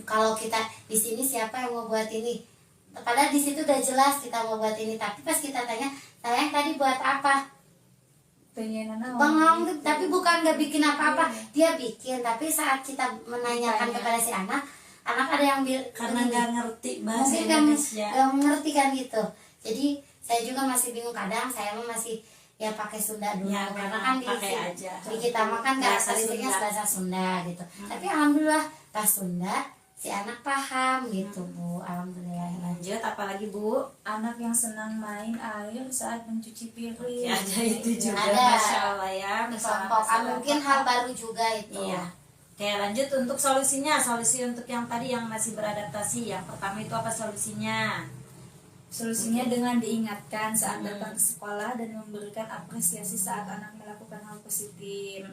kalau kita di sini siapa yang mau buat ini, padahal di situ udah jelas kita mau buat ini, tapi pas kita tanya sayang tadi buat apa, Pengen anak bengong gitu. tapi bukan nggak bikin apa-apa, dia bikin, tapi saat kita menanyakan Tanya. kepada si anak ada yang Karena nggak ngerti bahasa mungkin nggak Indonesia. mengerti kan gitu. Jadi saya juga masih bingung, kadang saya mah masih ya pakai Sunda dulu, Ya, karena kan pakai aja. di kita makan Bahasa karakteristiknya Sunda. bahasa Sunda gitu. Tapi alhamdulillah pas Sunda si anak paham gitu Bu, alhamdulillah. Lanjut apa lagi Bu? Anak yang senang main air saat mencuci piring. Ya, ada itu juga. Ada. Masya Allah ya. Kelompok A mungkin hal baru juga itu. Iya. Oke, lanjut untuk solusinya. Solusi untuk yang tadi yang masih beradaptasi. Yang pertama itu apa solusinya? Solusinya dengan diingatkan saat datang ke sekolah dan memberikan apresiasi saat anak melakukan hal positif.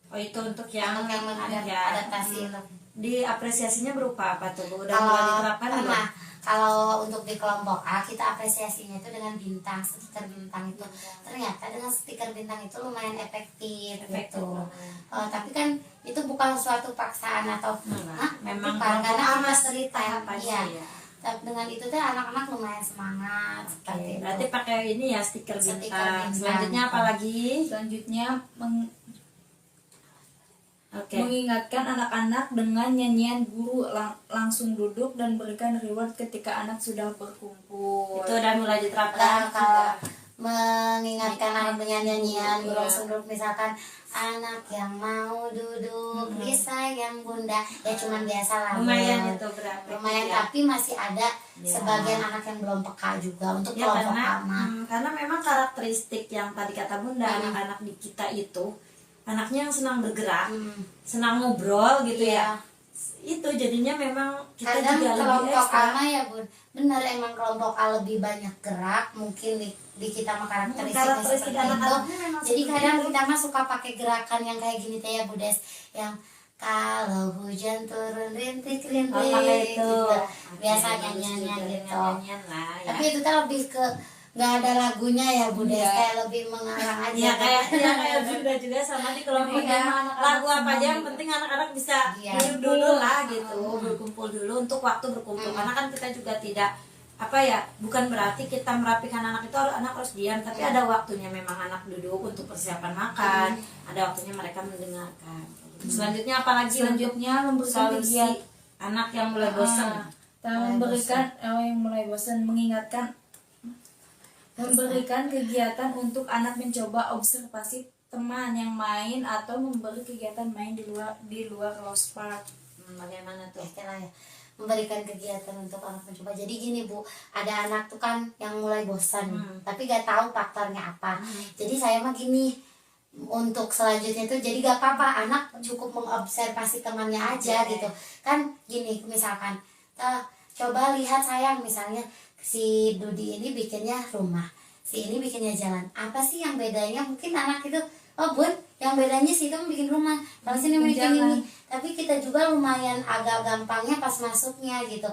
Oh, itu untuk yang Untuk yang mengadaptasi itu. Diapresiasinya berupa apa tuh Bu? Udah Kalau mulai diterapkan belum? pernah, kalau untuk di kelompok A kita apresiasinya itu dengan bintang, stiker bintang itu. Ternyata dengan stiker bintang itu lumayan efektif Efektif. gitu. Tapi kan itu bukan suatu paksaan atau Memang bukan, karena kelompok A kita masih cerita tahapan iya. sih ya. Tapi dengan itu tuh anak-anak lumayan semangat seperti itu. Berarti pakai ini ya stiker Stiker bintang. bintang. Selanjutnya apa lagi? Selanjutnya Oke. mengingatkan anak-anak dengan nyanyian guru, langsung duduk dan berikan reward ketika anak sudah berkumpul. Itu udah mulai diterapkan. Kalau mengingatkan anak dengan nyanyian langsung duduk, misalkan anak yang mau duduk disayang bunda, ya cuman biasa lah. Lumayan itu berapa? Lumayan, ya. tapi masih ada Ya. sebagian anak yang belum peka juga untuk Ya, kelompok karena ama. karena memang karakteristik yang tadi kata Bunda, anak-anak di kita itu anaknya yang senang bergerak, senang ngobrol gitu Iya. ya. Itu jadinya memang kita Kadang juga lebih kelompok ekstra. ama ya Bun, benar emang kelompok A lebih banyak gerak, mungkin di kita mah karakteristik Karakteristik seperti itu. anak-anaknya memang Jadi seperti kadang itu. kita mah suka pakai gerakan yang kayak gini teh ya Bu Des, yang kalau hujan turun rintik-rintik Oh, pakai itu. gitu. Biasa Oke, bagus nyanyiannya juga, gitu. nyanyian lah ya. Tapi itu tuh lebih ke nggak ada lagunya ya Bu Des, Iya. kayak lebih mengarang aja. Iya kayak juga sama di kelompok Iya, anak-anak lagu apa aja yang penting anak-anak bisa Iya. duduk dulu lah gitu, berkumpul dulu untuk waktu berkumpul karena kan kita juga tidak apa ya, bukan berarti kita merapikan anak itu anak harus diam, tapi ada waktunya memang anak duduk untuk persiapan makan, ada waktunya mereka mendengarkan. Selanjutnya apa lagi? Selanjutnya memberikan Solusi kegiatan anak yang mulai bosan. memberikan yang mulai bosan, memberikan kegiatan untuk anak mencoba observasi teman yang main atau memberi kegiatan main di luar close park. Bagaimana tuh? Istilah ya, memberikan kegiatan untuk anak mencoba. Jadi gini Bu, ada anak tuh kan yang mulai bosan, tapi gak tahu faktornya apa. Jadi saya mah gini, untuk selanjutnya tuh jadi gak apa-apa anak cukup mengobservasi temannya aja gitu. Kan gini misalkan, coba lihat sayang, misalnya si Dudi ini bikinnya rumah, si ini bikinnya jalan. Apa sih yang bedanya? Mungkin anak itu, oh Bun, yang bedanya sih itu bikin rumah, kalau sini bikin ini. Tapi kita juga lumayan agak gampangnya pas masuknya gitu.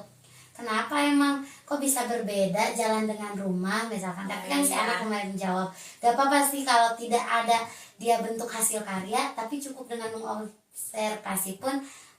Kenapa emang kok bisa berbeda jalan dengan rumah misalkan? Tapi kan si anak kemarin jawab, gak apa-apa sih kalau tidak ada dia bentuk hasil karya, tapi cukup dengan mengobservasi pun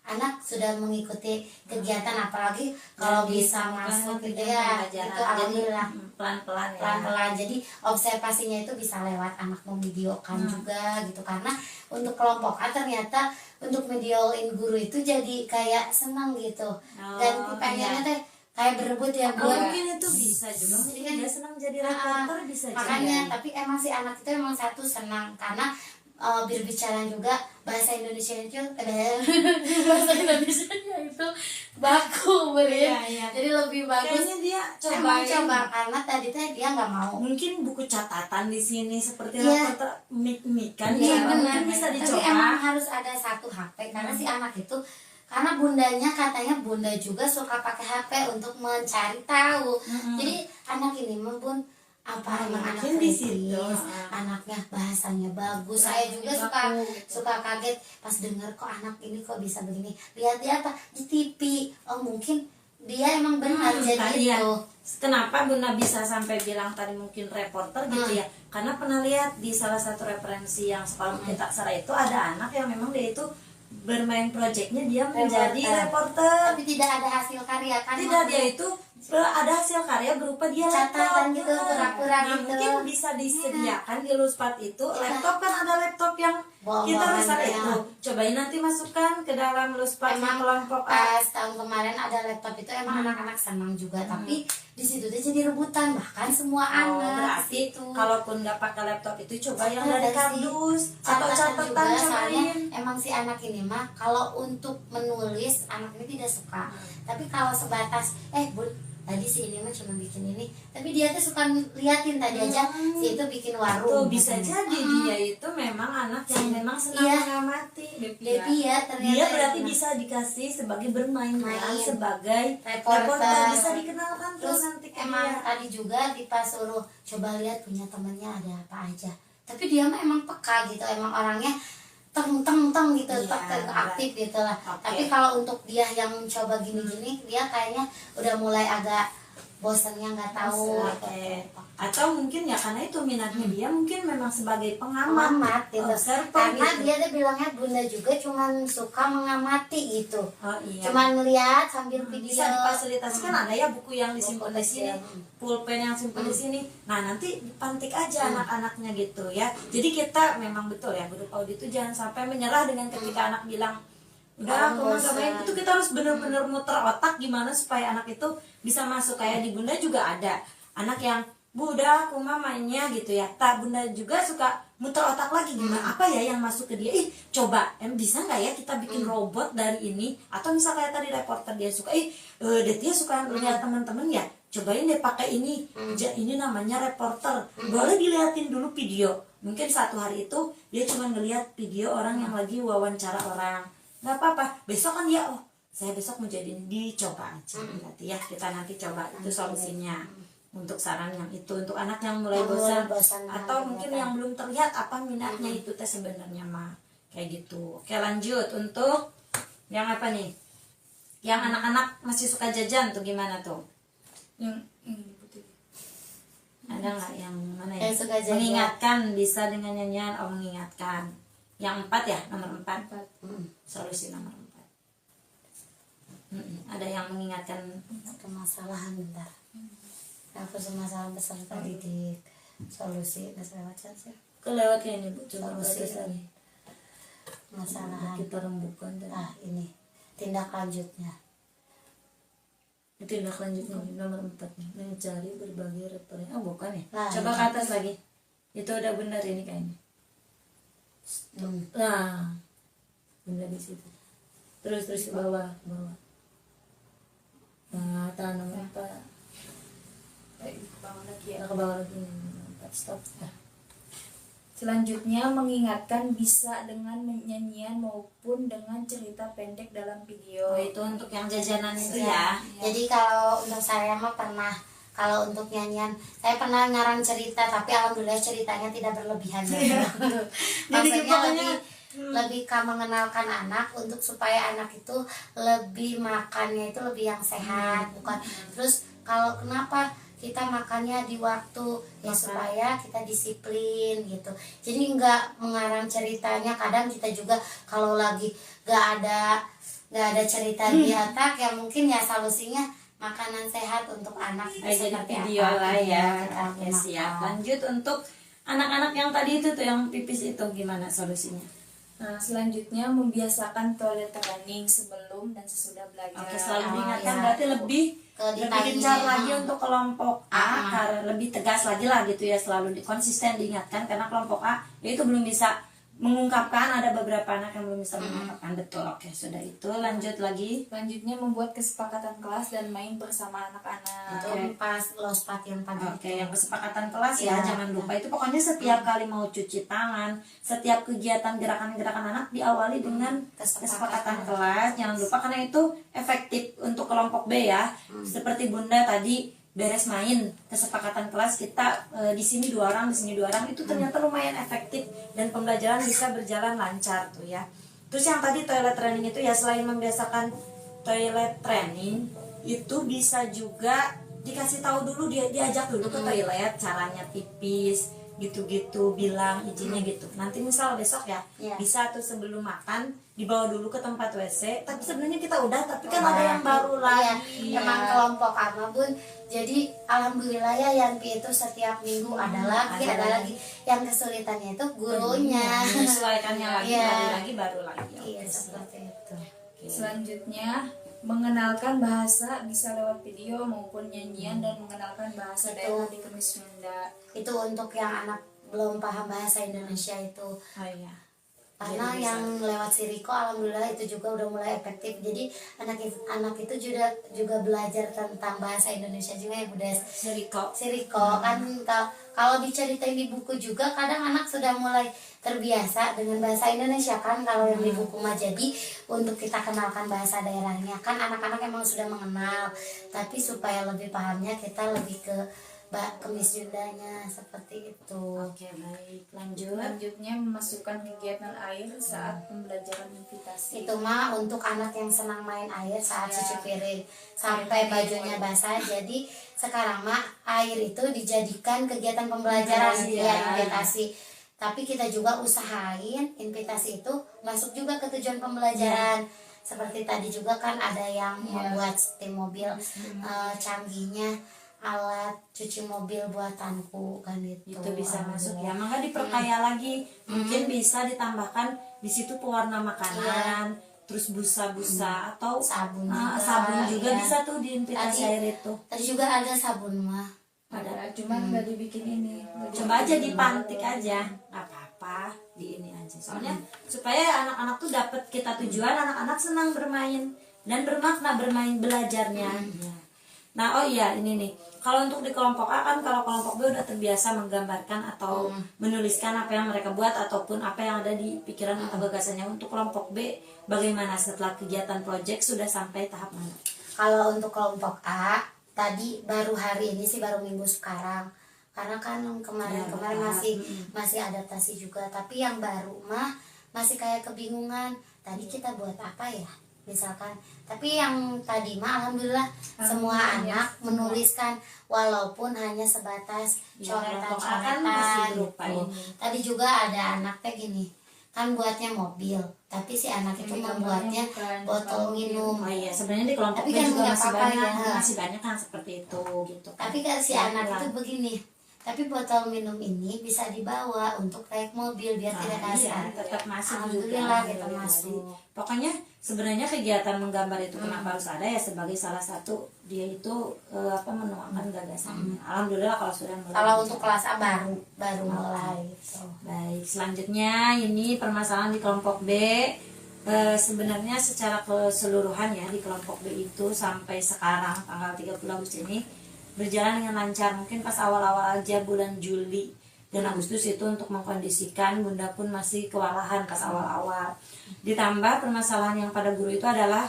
anak sudah mengikuti kegiatan, apalagi kalau bisa masuk gitu ya, itu alhamdulillah pelan-pelan ya. pelan-pelan. Jadi observasinya itu bisa lewat anak memvideokan juga gitu, karena untuk kelompok A ternyata untuk videoin guru itu jadi kayak senang gitu, dan pengennya teh kayak berebut ya Bu. Mungkin itu bisa juga, mungkin dia senang jadi reporter bisa Makanya jadi. tapi emang si anak itu emang satu senang karena berbicara juga bahasa Indonesia itu bahasa Indonesia itu baku Iya. jadi lebih bagus. Kayaknya dia Emang cobain. coba karena tadi teh dia nggak mau. Mungkin buku catatan di sini seperti Iya. reporter mik kan Iya ya, benar. mungkin bisa Tapi dicoba. emang harus ada satu HP karena si anak itu, karena bundanya katanya bunda juga suka pakai HP untuk mencari tahu. Jadi anak ini membun apa emang anak mungkin di situ, kritis, anaknya bahasanya bagus. Saya juga suka kaget pas dengar kok anak ini kok bisa begini. Lihat dia apa di TV. Oh mungkin dia emang benar jadi iya. itu. Kenapa Bunda bisa sampai bilang tadi mungkin reporter gitu ya? Karena pernah lihat di salah satu referensi yang sekolah Bukit Aksara itu ada anak yang memang dia itu bermain proyeknya dia menjadi reporter. Tapi tidak ada hasil karya kan? Tidak, dia itu ada hasil karya berupa dia catatan laptop gitu, pura-pura Nah, gitu. mungkin bisa disediakan di Luspart itu laptop, kan ada laptop yang kita bisa itu. Cobain nanti masukkan ke dalam Luspart Emang kelompok A. pas tahun kemarin ada laptop itu emang anak-anak senang juga, tapi di situ tuh jadi rebutan bahkan semua anak. Berarti itu kalaupun nggak pakai laptop itu coba yang ada dari sih kardus atau catatan juga, catatan soalnya cobain. emang si anak ini mah kalau untuk menulis anak ini tidak suka, tapi kalau sebatas Bun tadi si ini mah cuma bikin ini, tapi dia tuh suka liatin tadi aja si itu bikin warung. Tuh bisa jadi dia itu memang anak yang memang senang Iya. mengamati. Devi ya ternyata Dia berarti emang. bisa dikasih sebagai bermain peran Main. sebagai Reporter. bisa dikenalkan tuh Terus nanti ke emang dia. tadi juga Dipa suruh coba lihat punya temannya ada apa aja, tapi dia mah emang peka gitu, emang orangnya teng gitu, Iya, aktif gitu lah. Oke. Tapi kalau untuk dia yang coba gini-gini, dia kayaknya udah mulai agak bosannya, nggak tahu. Oke. Atau mungkin ya karena itu minatnya dia mungkin memang sebagai pengamat, Pengamat gitu. observer Karena gitu. dia tuh bilangnya bunda juga cuman suka mengamati gitu. Oh iya. Cuman ngeliat sambil video. Bisa difasilitasikan, ada ya buku yang disimpan di sini, kecil. pulpen yang simpan di sini. Nah nanti dipantik aja anak-anaknya gitu ya. Jadi kita memang betul ya guru PAUD itu jangan sampai menyerah dengan ketika anak bilang udah aku mah gak main. Itu kita harus bener-bener muter otak gimana supaya anak itu bisa masuk. Kayak di Bunda juga ada anak yang Bu udah aku mah mainnya gitu ya. Tak, Bunda juga suka muter otak lagi gimana apa ya yang masuk ke dia. Coba bisa nggak ya kita bikin robot dari ini, atau misal kayak tadi reporter dia suka dia suka lihat teman-teman ya, cobain deh pakai ini. Ini namanya reporter, boleh dilihatin dulu video. Mungkin satu hari itu dia cuma ngelihat video orang yang lagi wawancara orang, nggak apa-apa, besok kan dia saya besok mau jadi, dicoba aja. Berarti ya kita nanti coba itu solusinya. untuk saran yang itu untuk anak yang mulai Yang mulai bosan bosan dengan atau mungkin kegiatan. yang belum terlihat apa minatnya itu teh sebenarnya mah kayak gitu. Oke, lanjut untuk yang apa nih, yang anak-anak masih suka jajan tuh gimana tuh, Yang ini putih. ada nggak yang mana ya, Yang suka jajan. mengingatkan bisa dengan nyanyian, mengingatkan yang 4 ya, nomor 4 solusi nomor 4. Ada yang mengingatkan Permasalahan bentar. Permasalahan peserta didik. Solusi keselamatan sih. kelewat kayaknya Bu, coba Solusi baca lagi permasalahan. kita rembukan tadi. Nah, ini tindak lanjutnya. Tindak lanjutnya nomor 4 nih, mencari berbagai referensi. Oh bukan ya, Nah, coba ini. ke atas lagi, itu udah benar ini kayaknya. Nah, benar di situ. Terus ke bawah, ke bawah. Nah, tangan nomor 4. Bawah lagi ya. Ke bawah lagi, nomor 4 stop. Nah, Selanjutnya, mengingatkan bisa dengan nyanyian maupun dengan cerita pendek dalam video. oh itu untuk yang jajanan itu ya. Jadi kalau untuk saya mah pernah, kalau untuk nyanyian saya pernah ngarang cerita, tapi alhamdulillah ceritanya tidak berlebihan. Maksudnya pokoknya, lebih ke mengenalkan anak untuk supaya anak itu lebih makannya itu lebih yang sehat, bukan. Terus kalau kenapa kita makannya di waktu ya supaya kita disiplin gitu. Jadi nggak mengarang ceritanya, kadang kita juga kalau lagi nggak ada cerita di otak ya mungkin ya solusinya makanan sehat untuk anak itu jadi seperti video apa. lah ya. Kita Oke, makan. siap. Lanjut untuk anak-anak yang tadi itu tuh yang pipis itu gimana solusinya? Nah, selanjutnya membiasakan toilet running sebelum dan sesudah belajar. Oke, selalu Oh, diingatkan ya. berarti lebih Ditanya. gencar lagi untuk kelompok A, Ah. karena lebih tegas lagi lah gitu ya, selalu konsisten diingatkan karena kelompok A ya itu belum bisa mengungkapkan, ada beberapa anak yang belum bisa mengungkapkan. Betul. Oke, sudah itu lanjut lagi. Selanjutnya membuat kesepakatan kelas dan main bersama anak-anak. Itu pas lospat yang tadi. Oke, yang kesepakatan kelas ya, Ya. jangan lupa itu pokoknya setiap kali mau cuci tangan, setiap kegiatan gerakan-gerakan anak diawali dengan kesepakatan kelas. Jangan lupa karena itu efektif untuk kelompok B ya. Seperti Bunda tadi beres main kesepakatan kelas kita di sini 2 orang, di sini 2 orang, itu ternyata lumayan efektif dan pembelajaran bisa berjalan lancar tuh ya. Terus yang tadi toilet training itu ya, selain membiasakan toilet training itu bisa juga dikasih tahu dulu, diajak dulu ke toilet caranya pipis gitu-gitu, bilang izinnya gitu. Nanti misal besok ya, Iya. bisa tuh sebelum makan dibawa dulu ke tempat WC. Tapi sebenarnya kita udah, tapi kan ada yang baru lagi. Iya, emang kelompok ama Bun. Jadi alhamdulillah ya Yanti itu setiap minggu ada lagi. Yang kesulitannya itu gurunya. Menyesuaikannya lagi, Iya. baru lagi. Iya, Oke, seperti itu. oke. Selanjutnya, mengenalkan bahasa bisa lewat video maupun nyanyian dan mengenalkan bahasa Itu. daerah di Kemis Sunda. Itu untuk yang anak belum paham bahasa Indonesia itu. Oh iya. Karena Jadi yang lewat Siriko alhamdulillah itu juga udah mulai efektif. Jadi anak itu juga belajar tentang bahasa Indonesia juga ya Bu Des. Seriko. Siriko kan kalau diceritain di buku juga kadang anak sudah mulai terbiasa dengan bahasa Indonesia kan, kalau yang di buku mah. Jadi untuk kita kenalkan bahasa daerahnya kan anak-anak emang sudah mengenal, tapi supaya lebih pahamnya kita lebih ke Kemis Sundanya seperti itu. Oke, baik. Lanjut. Selanjutnya, memasukkan kegiatan air saat pembelajaran invitasi. Itu mah untuk anak yang senang main air saat cuci piring sampai bajunya basah. Jadi sekarang mah air itu dijadikan kegiatan pembelajaran ya, invitasi. Tapi kita juga usahain invitasi itu masuk juga ke tujuan pembelajaran. Seperti tadi juga kan ada yang membuat steam mobil, canggihnya alat cuci mobil buatanku kan gitu. Itu bisa masuk ya, maka diperkaya lagi. Mungkin bisa ditambahkan di situ pewarna makanan, terus busa-busa atau Sabun sabun juga iya. bisa tuh di invitasi Tadi- air itu. Tadi juga ada sabun mah. Ada, cuman nggak dibikin ini. Coba aja dipantik aja, nggak apa-apa, di ini aja. Soalnya supaya anak-anak tuh dapat kita tujuan, anak-anak senang bermain dan bermakna bermain belajarnya. Ya. Nah, oh iya ini nih. Kalau untuk di kelompok A kan, kalau kelompok B udah terbiasa menggambarkan atau menuliskan apa yang mereka buat ataupun apa yang ada di pikiran atau gagasannya. Untuk kelompok B, bagaimana setelah kegiatan proyek sudah sampai tahap mana? Kalau untuk kelompok A tadi baru hari ini sih, baru minggu sekarang, karena kan kemarin-kemarin masih adaptasi juga. Tapi yang baru mah masih kayak kebingungan tadi kita buat apa ya misalkan. Tapi yang tadi mah alhamdulillah semua anak menuliskan walaupun hanya sebatas coretan-coretan gitu. Tadi juga ada anak teh gini kan, buatnya mobil, tapi si anak itu membuatnya botol minum. Oh iya, sebenarnya di kelompok Tapi B kan juga nggak masih apa-apa banyak, ya. masih banyak kan seperti itu gitu. Tapi kan si anak itu begini, tapi botol minum ini bisa dibawa untuk naik mobil biar tidak kasar. Tetap masuk Alhamdulillah juga. kita Jadi, masuk. pokoknya sebenarnya kegiatan menggambar itu kenapa harus ada ya, sebagai salah satu dia itu menuangkan gagasannya. Alhamdulillah kalau sudah mulai. Kalau untuk kelas A baru mulai gitu. Baik, selanjutnya ini permasalahan di kelompok B. Sebenarnya secara keseluruhan ya di kelompok B itu sampai sekarang tanggal 30 Agustus ini berjalan dengan lancar. Mungkin pas awal-awal aja bulan Juli dan Agustus itu untuk mengkondisikan, Bunda pun masih kewalahan pas awal-awal. Ditambah permasalahan yang pada guru itu adalah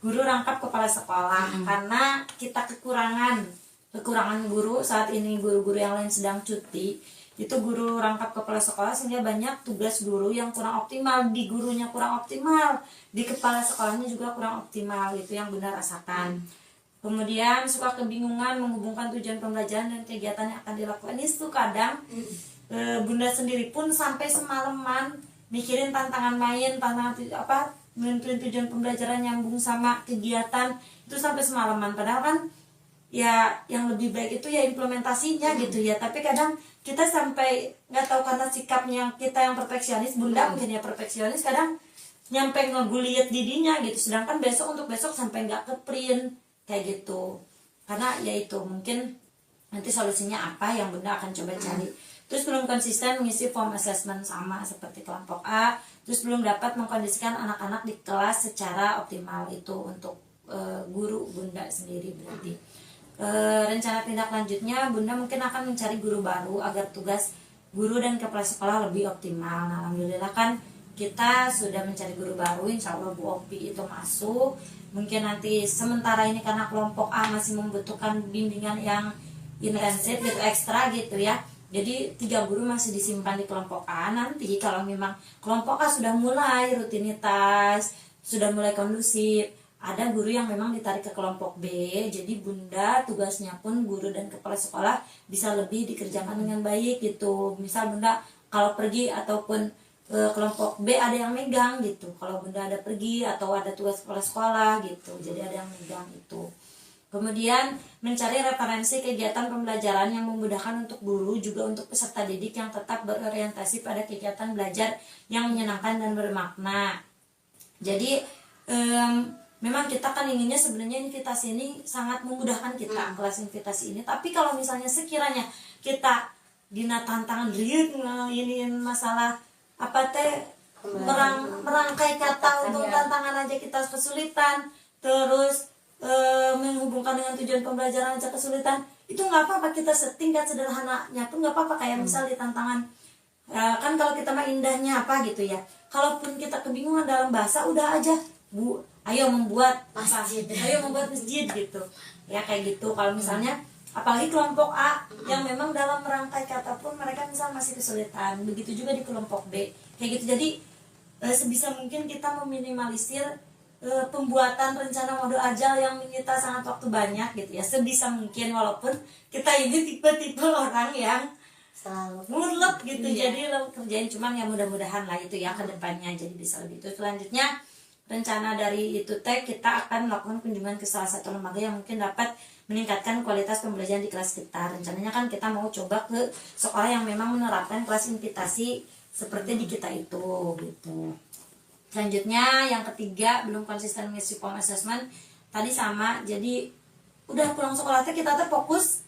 guru rangkap kepala sekolah, karena kita kekurangan guru saat ini. Guru-guru yang lain sedang cuti, itu guru rangkap kepala sekolah, sehingga banyak tugas guru yang kurang optimal. Di gurunya kurang optimal, di kepala sekolahnya juga kurang optimal. Itu yang Bunda rasakan. Kemudian suka kebingungan menghubungkan tujuan pembelajaran dan kegiatan yang akan dilakukan. Itu kadang Bunda sendiri pun sampai semalaman mikirin tantangan main, nentuin tujuan pembelajaran nyambung sama kegiatan itu sampai semalaman. Padahal kan ya yang lebih baik itu ya implementasinya gitu ya. Tapi kadang kita sampai nggak tahu karena sikapnya kita yang perfeksionis, Bunda mungkin ya perfeksionis, kadang nyampe ngeguliat didinya gitu. Sedangkan untuk besok sampai nggak ke print kayak gitu. Karena ya itu mungkin nanti solusinya apa yang Bunda akan coba cari. Terus belum konsisten mengisi form assessment sama seperti kelompok A. Terus belum dapat mengkondisikan anak-anak di kelas secara optimal. Itu untuk guru Bunda sendiri berarti. Rencana tindak lanjutnya Bunda mungkin akan mencari guru baru agar tugas guru dan kepala sekolah lebih optimal. Nah, alhamdulillah kan kita sudah mencari guru baru, insya Allah Bu Opi itu masuk. Mungkin nanti sementara ini karena kelompok A masih membutuhkan bimbingan yang intensif gitu, ekstra gitu ya. Jadi 3 guru masih disimpan di kelompok A. Nanti kalau memang kelompok A sudah mulai rutinitas, sudah mulai kondusif, ada guru yang memang ditarik ke kelompok B. Jadi Bunda tugasnya pun guru dan kepala sekolah bisa lebih dikerjakan dengan baik gitu. Misal Bunda kalau pergi ataupun kelompok B ada yang megang gitu. Kalau Bunda ada pergi atau ada tugas kepala sekolah gitu, jadi ada yang megang itu. Kemudian mencari referensi kegiatan pembelajaran yang memudahkan untuk guru, juga untuk peserta didik yang tetap berorientasi pada kegiatan belajar yang menyenangkan dan bermakna. Jadi memang kita kan inginnya sebenarnya invitasi ini sangat memudahkan kita, kelas invitasi ini. Tapi kalau misalnya sekiranya kita dina tantangan ini masalah merangkai kata untuk tantangan aja kita kesulitan, terus menghubungkan dengan tujuan pembelajaran aja kesulitan, itu nggak apa-apa, kita setingkat sederhananya pun nggak apa-apa. Kayak misal di tantangan kan kalau kita mah indahnya apa gitu ya, kalaupun kita kebingungan dalam bahasa, udah aja Bu, ayo membuat masjid, ayo membuat masjid gitu ya, kayak gitu. Kalau misalnya apalagi kelompok A yang memang dalam merangkai kata pun mereka misal masih kesulitan, begitu juga di kelompok B kayak gitu. Jadi sebisa mungkin kita meminimalisir pembuatan rencana modul ajal yang menyita sangat waktu banyak gitu ya, sebisa mungkin. Walaupun kita ini tipe-tipe orang yang Selalu mulek gitu, jadi lo kerjain, cuman ya mudah-mudahan lah itu ya ke depannya jadi bisa lebih. Itu selanjutnya rencana dari itu teh kita akan melakukan kunjungan ke salah satu lembaga yang mungkin dapat meningkatkan kualitas pembelajaran di kelas kita. Rencananya kan kita mau coba ke sekolah yang memang menerapkan kelas invitasi seperti di kita itu gitu. Selanjutnya yang ketiga, belum konsisten mengisi form assessment. Tadi sama, jadi udah pulang sekolah teh kita teh fokus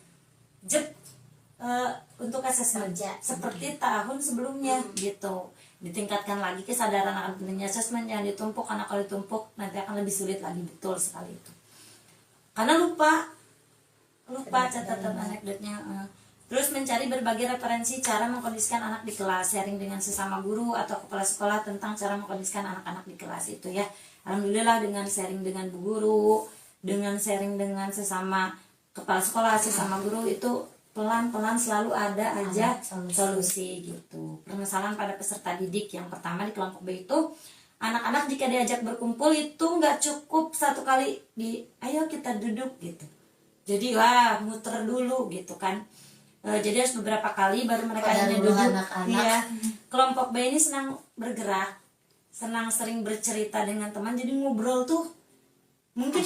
untuk assessment seperti tahun sebelumnya gitu. Ditingkatkan lagi kesadaran akan pentingnya assessment, yang ditumpuk, karena kalau ditumpuk nanti akan lebih sulit lagi. Betul sekali itu, karena lupa catatan anekdotnya. Terus mencari berbagai referensi cara mengkondisikan anak di kelas, sharing dengan sesama guru atau kepala sekolah tentang cara mengkondisikan anak-anak di kelas itu ya. Alhamdulillah dengan sharing dengan bu guru, dengan sharing dengan sesama kepala sekolah sama guru itu pelan-pelan selalu ada aja solusi. solusi gitu. Permasalahan pada peserta didik yang pertama di kelompok B itu, anak-anak jika diajak berkumpul itu nggak cukup satu kali ayo kita duduk gitu. Jadi wah muter dulu gitu kan. Jadi harus beberapa kali baru mereka Pada hanya dulu duduk. anak-anak. Iya. Kelompok B ini senang bergerak, senang sering bercerita dengan teman. Jadi ngobrol tuh mungkin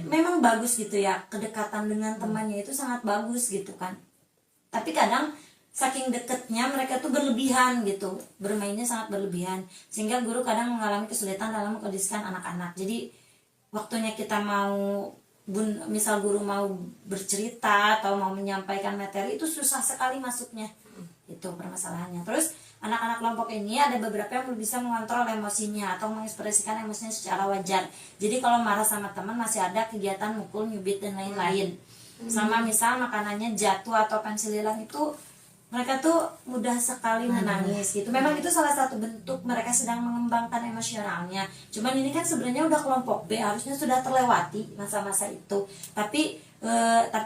memang bagus gitu ya, kedekatan dengan temannya itu sangat bagus gitu kan. Tapi kadang saking deketnya mereka tuh berlebihan gitu, bermainnya sangat berlebihan, sehingga guru kadang mengalami kesulitan dalam mengkondisikan anak-anak. Jadi waktunya kita mau misal guru mau bercerita atau mau menyampaikan materi itu susah sekali masuknya, itu permasalahannya. Terus anak-anak kelompok ini ada beberapa yang belum bisa mengontrol emosinya atau mengekspresikan emosinya secara wajar. Jadi kalau marah sama teman masih ada kegiatan mukul, nyubit dan lain-lain. Sama misal makanannya jatuh atau pensil hilang itu mereka tuh mudah sekali menangis gitu. Memang itu salah satu bentuk mereka sedang mengembangkan emosionalnya. Cuman ini kan sebenarnya udah kelompok B, harusnya sudah terlewati masa-masa itu. Tapi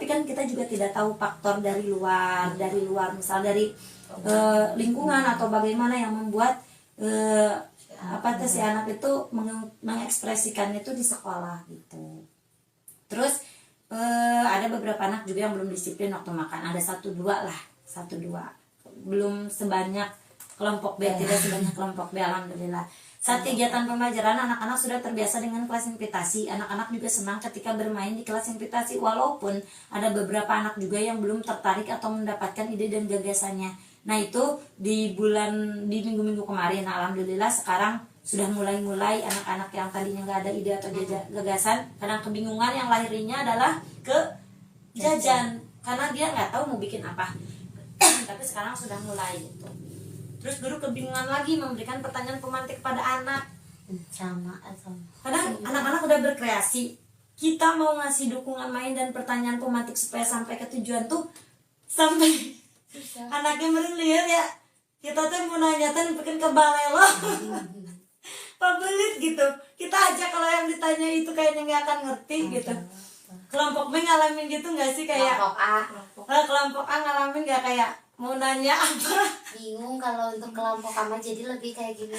kan kita juga tidak tahu faktor dari luar misal dari lingkungan atau bagaimana yang membuat si anak itu mengekspresikan itu di sekolah gitu. Terus ada beberapa anak juga yang belum disiplin waktu makan. Ada 1-2 lah, 1-2. Belum sebanyak kelompok B, tidak sebanyak kelompok B, alhamdulillah. Saat kegiatan pembelajaran anak-anak sudah terbiasa dengan kelas invitasi. Anak-anak juga senang ketika bermain di kelas invitasi, walaupun ada beberapa anak juga yang belum tertarik atau mendapatkan ide dan gagasannya. Nah itu di minggu-minggu kemarin, alhamdulillah sekarang sudah mulai anak-anak yang tadinya nggak ada ide atau gagasan, kadang kebingungan, yang lahirnya adalah ke jajan karena dia nggak tahu mau bikin apa. Tapi sekarang sudah mulai gitu. Terus guru kebingungan lagi memberikan pertanyaan pemantik kepada anak. Kadang anak-anak udah berkreasi, kita mau ngasih dukungan main dan pertanyaan pemantik supaya sampai ke tujuan tuh sampai anaknya merilir ya. Kita tuh mau nanya tuh bikin kebalelo. Pabelit gitu. Kita aja kalau yang ditanya itu kayaknya nggak akan ngerti gitu. Kelompok B ngalamin gitu nggak sih, kayak kelompok A ngalamin nggak, kayak mau nanya apa? Bingung kalau untuk kelompok A jadi lebih kayak gini.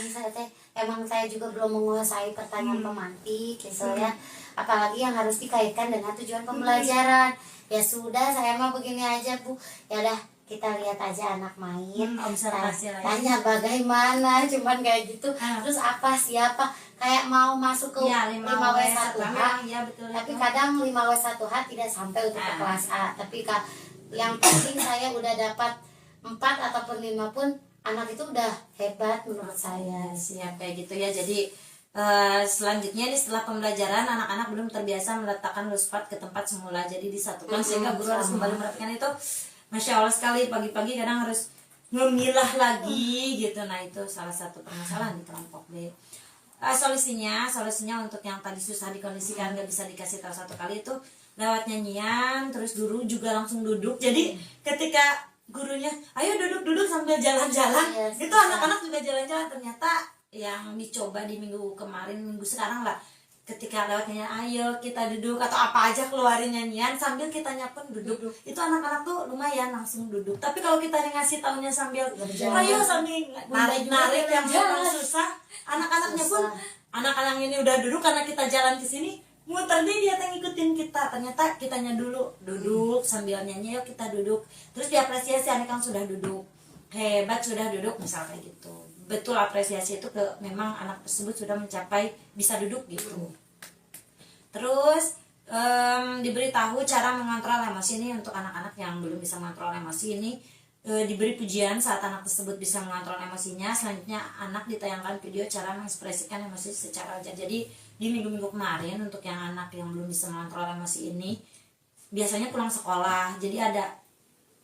Emang saya juga belum menguasai pertanyaan pemantik gitu ya. Apalagi yang harus dikaitkan dengan tujuan pembelajaran. Ya sudah, saya mah begini aja Bu. Ya udah, kita lihat aja anak main, observasi tanya bagaimana, cuman kayak gitu. Terus apa siapa, kayak mau masuk ke 5W1H, ya, betul, tapi kadang 5W1H tidak sampai untuk ke kelas A. Tapi yang penting saya udah dapat 4 ataupun 5 pun anak itu udah hebat menurut saya. Siap kayak gitu ya. Jadi selanjutnya nih, setelah pembelajaran anak-anak belum terbiasa meletakkan luspat ke tempat semula, jadi disatukan sehingga guru harus kembali merapikan itu. Masya Allah sekali, pagi-pagi kadang harus ngemilah lagi gitu. Nah itu salah satu permasalahan di kelompok B. Solusinya untuk yang tadi susah dikondisikan, gak bisa dikasih tahu satu kali, itu lewat nyanyian. Terus guru juga langsung duduk. Jadi ketika gurunya ayo duduk sambil jalan-jalan, itu anak-anak juga jalan-jalan. Ternyata yang dicoba di minggu sekarang lah, ketika lewat nyanyian ayo kita duduk atau apa aja, keluarin nyanyian sambil kitanya pun duduk. Itu anak-anak tuh lumayan langsung duduk. Tapi kalau kita ngasih taunya sambil ayo sambil narik yang susah, anak-anaknya pun, anak-anak ini udah duduk karena kita jalan ke sini, muter dia yang ngikutin kita. Ternyata kitanya dulu duduk sambil nyanyi, yuk kita duduk. Terus diapresiasi anak yang sudah duduk, hebat sudah duduk misal kayak gitu. Betul, apresiasi itu memang anak tersebut sudah mencapai bisa duduk gitu. Terus diberitahu cara mengontrol emosi ini untuk anak-anak yang belum bisa mengontrol emosi ini. Diberi pujian saat anak tersebut bisa mengontrol emosinya. Selanjutnya anak ditayangkan video cara mengekspresikan emosi secara wajar. Jadi di minggu-minggu kemarin untuk yang anak yang belum bisa mengontrol emosi ini, biasanya pulang sekolah jadi ada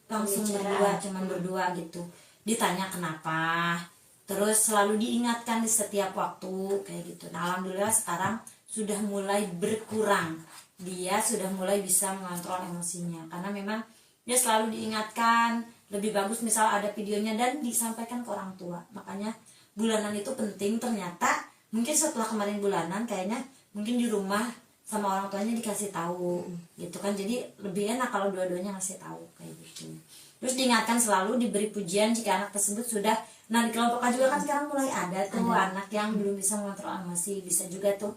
langsung cuman berdua gitu, ditanya kenapa, terus selalu diingatkan di setiap waktu kayak gitu. Nah alhamdulillah sekarang sudah mulai berkurang, dia sudah mulai bisa mengontrol emosinya karena memang dia selalu diingatkan. Lebih bagus misal ada videonya dan disampaikan ke orang tua. Makanya bulanan itu penting. Ternyata mungkin setelah kemarin bulanan kayaknya mungkin di rumah sama orang tuanya dikasih tahu gitu kan. Jadi lebih enak kalau dua-duanya ngasih tahu kayak gitu. Terus diingatkan selalu diberi pujian jika anak tersebut sudah, nah di kelompok A juga kan sekarang mulai ada tuh anak yang belum bisa mengontrol emosi, bisa juga tuh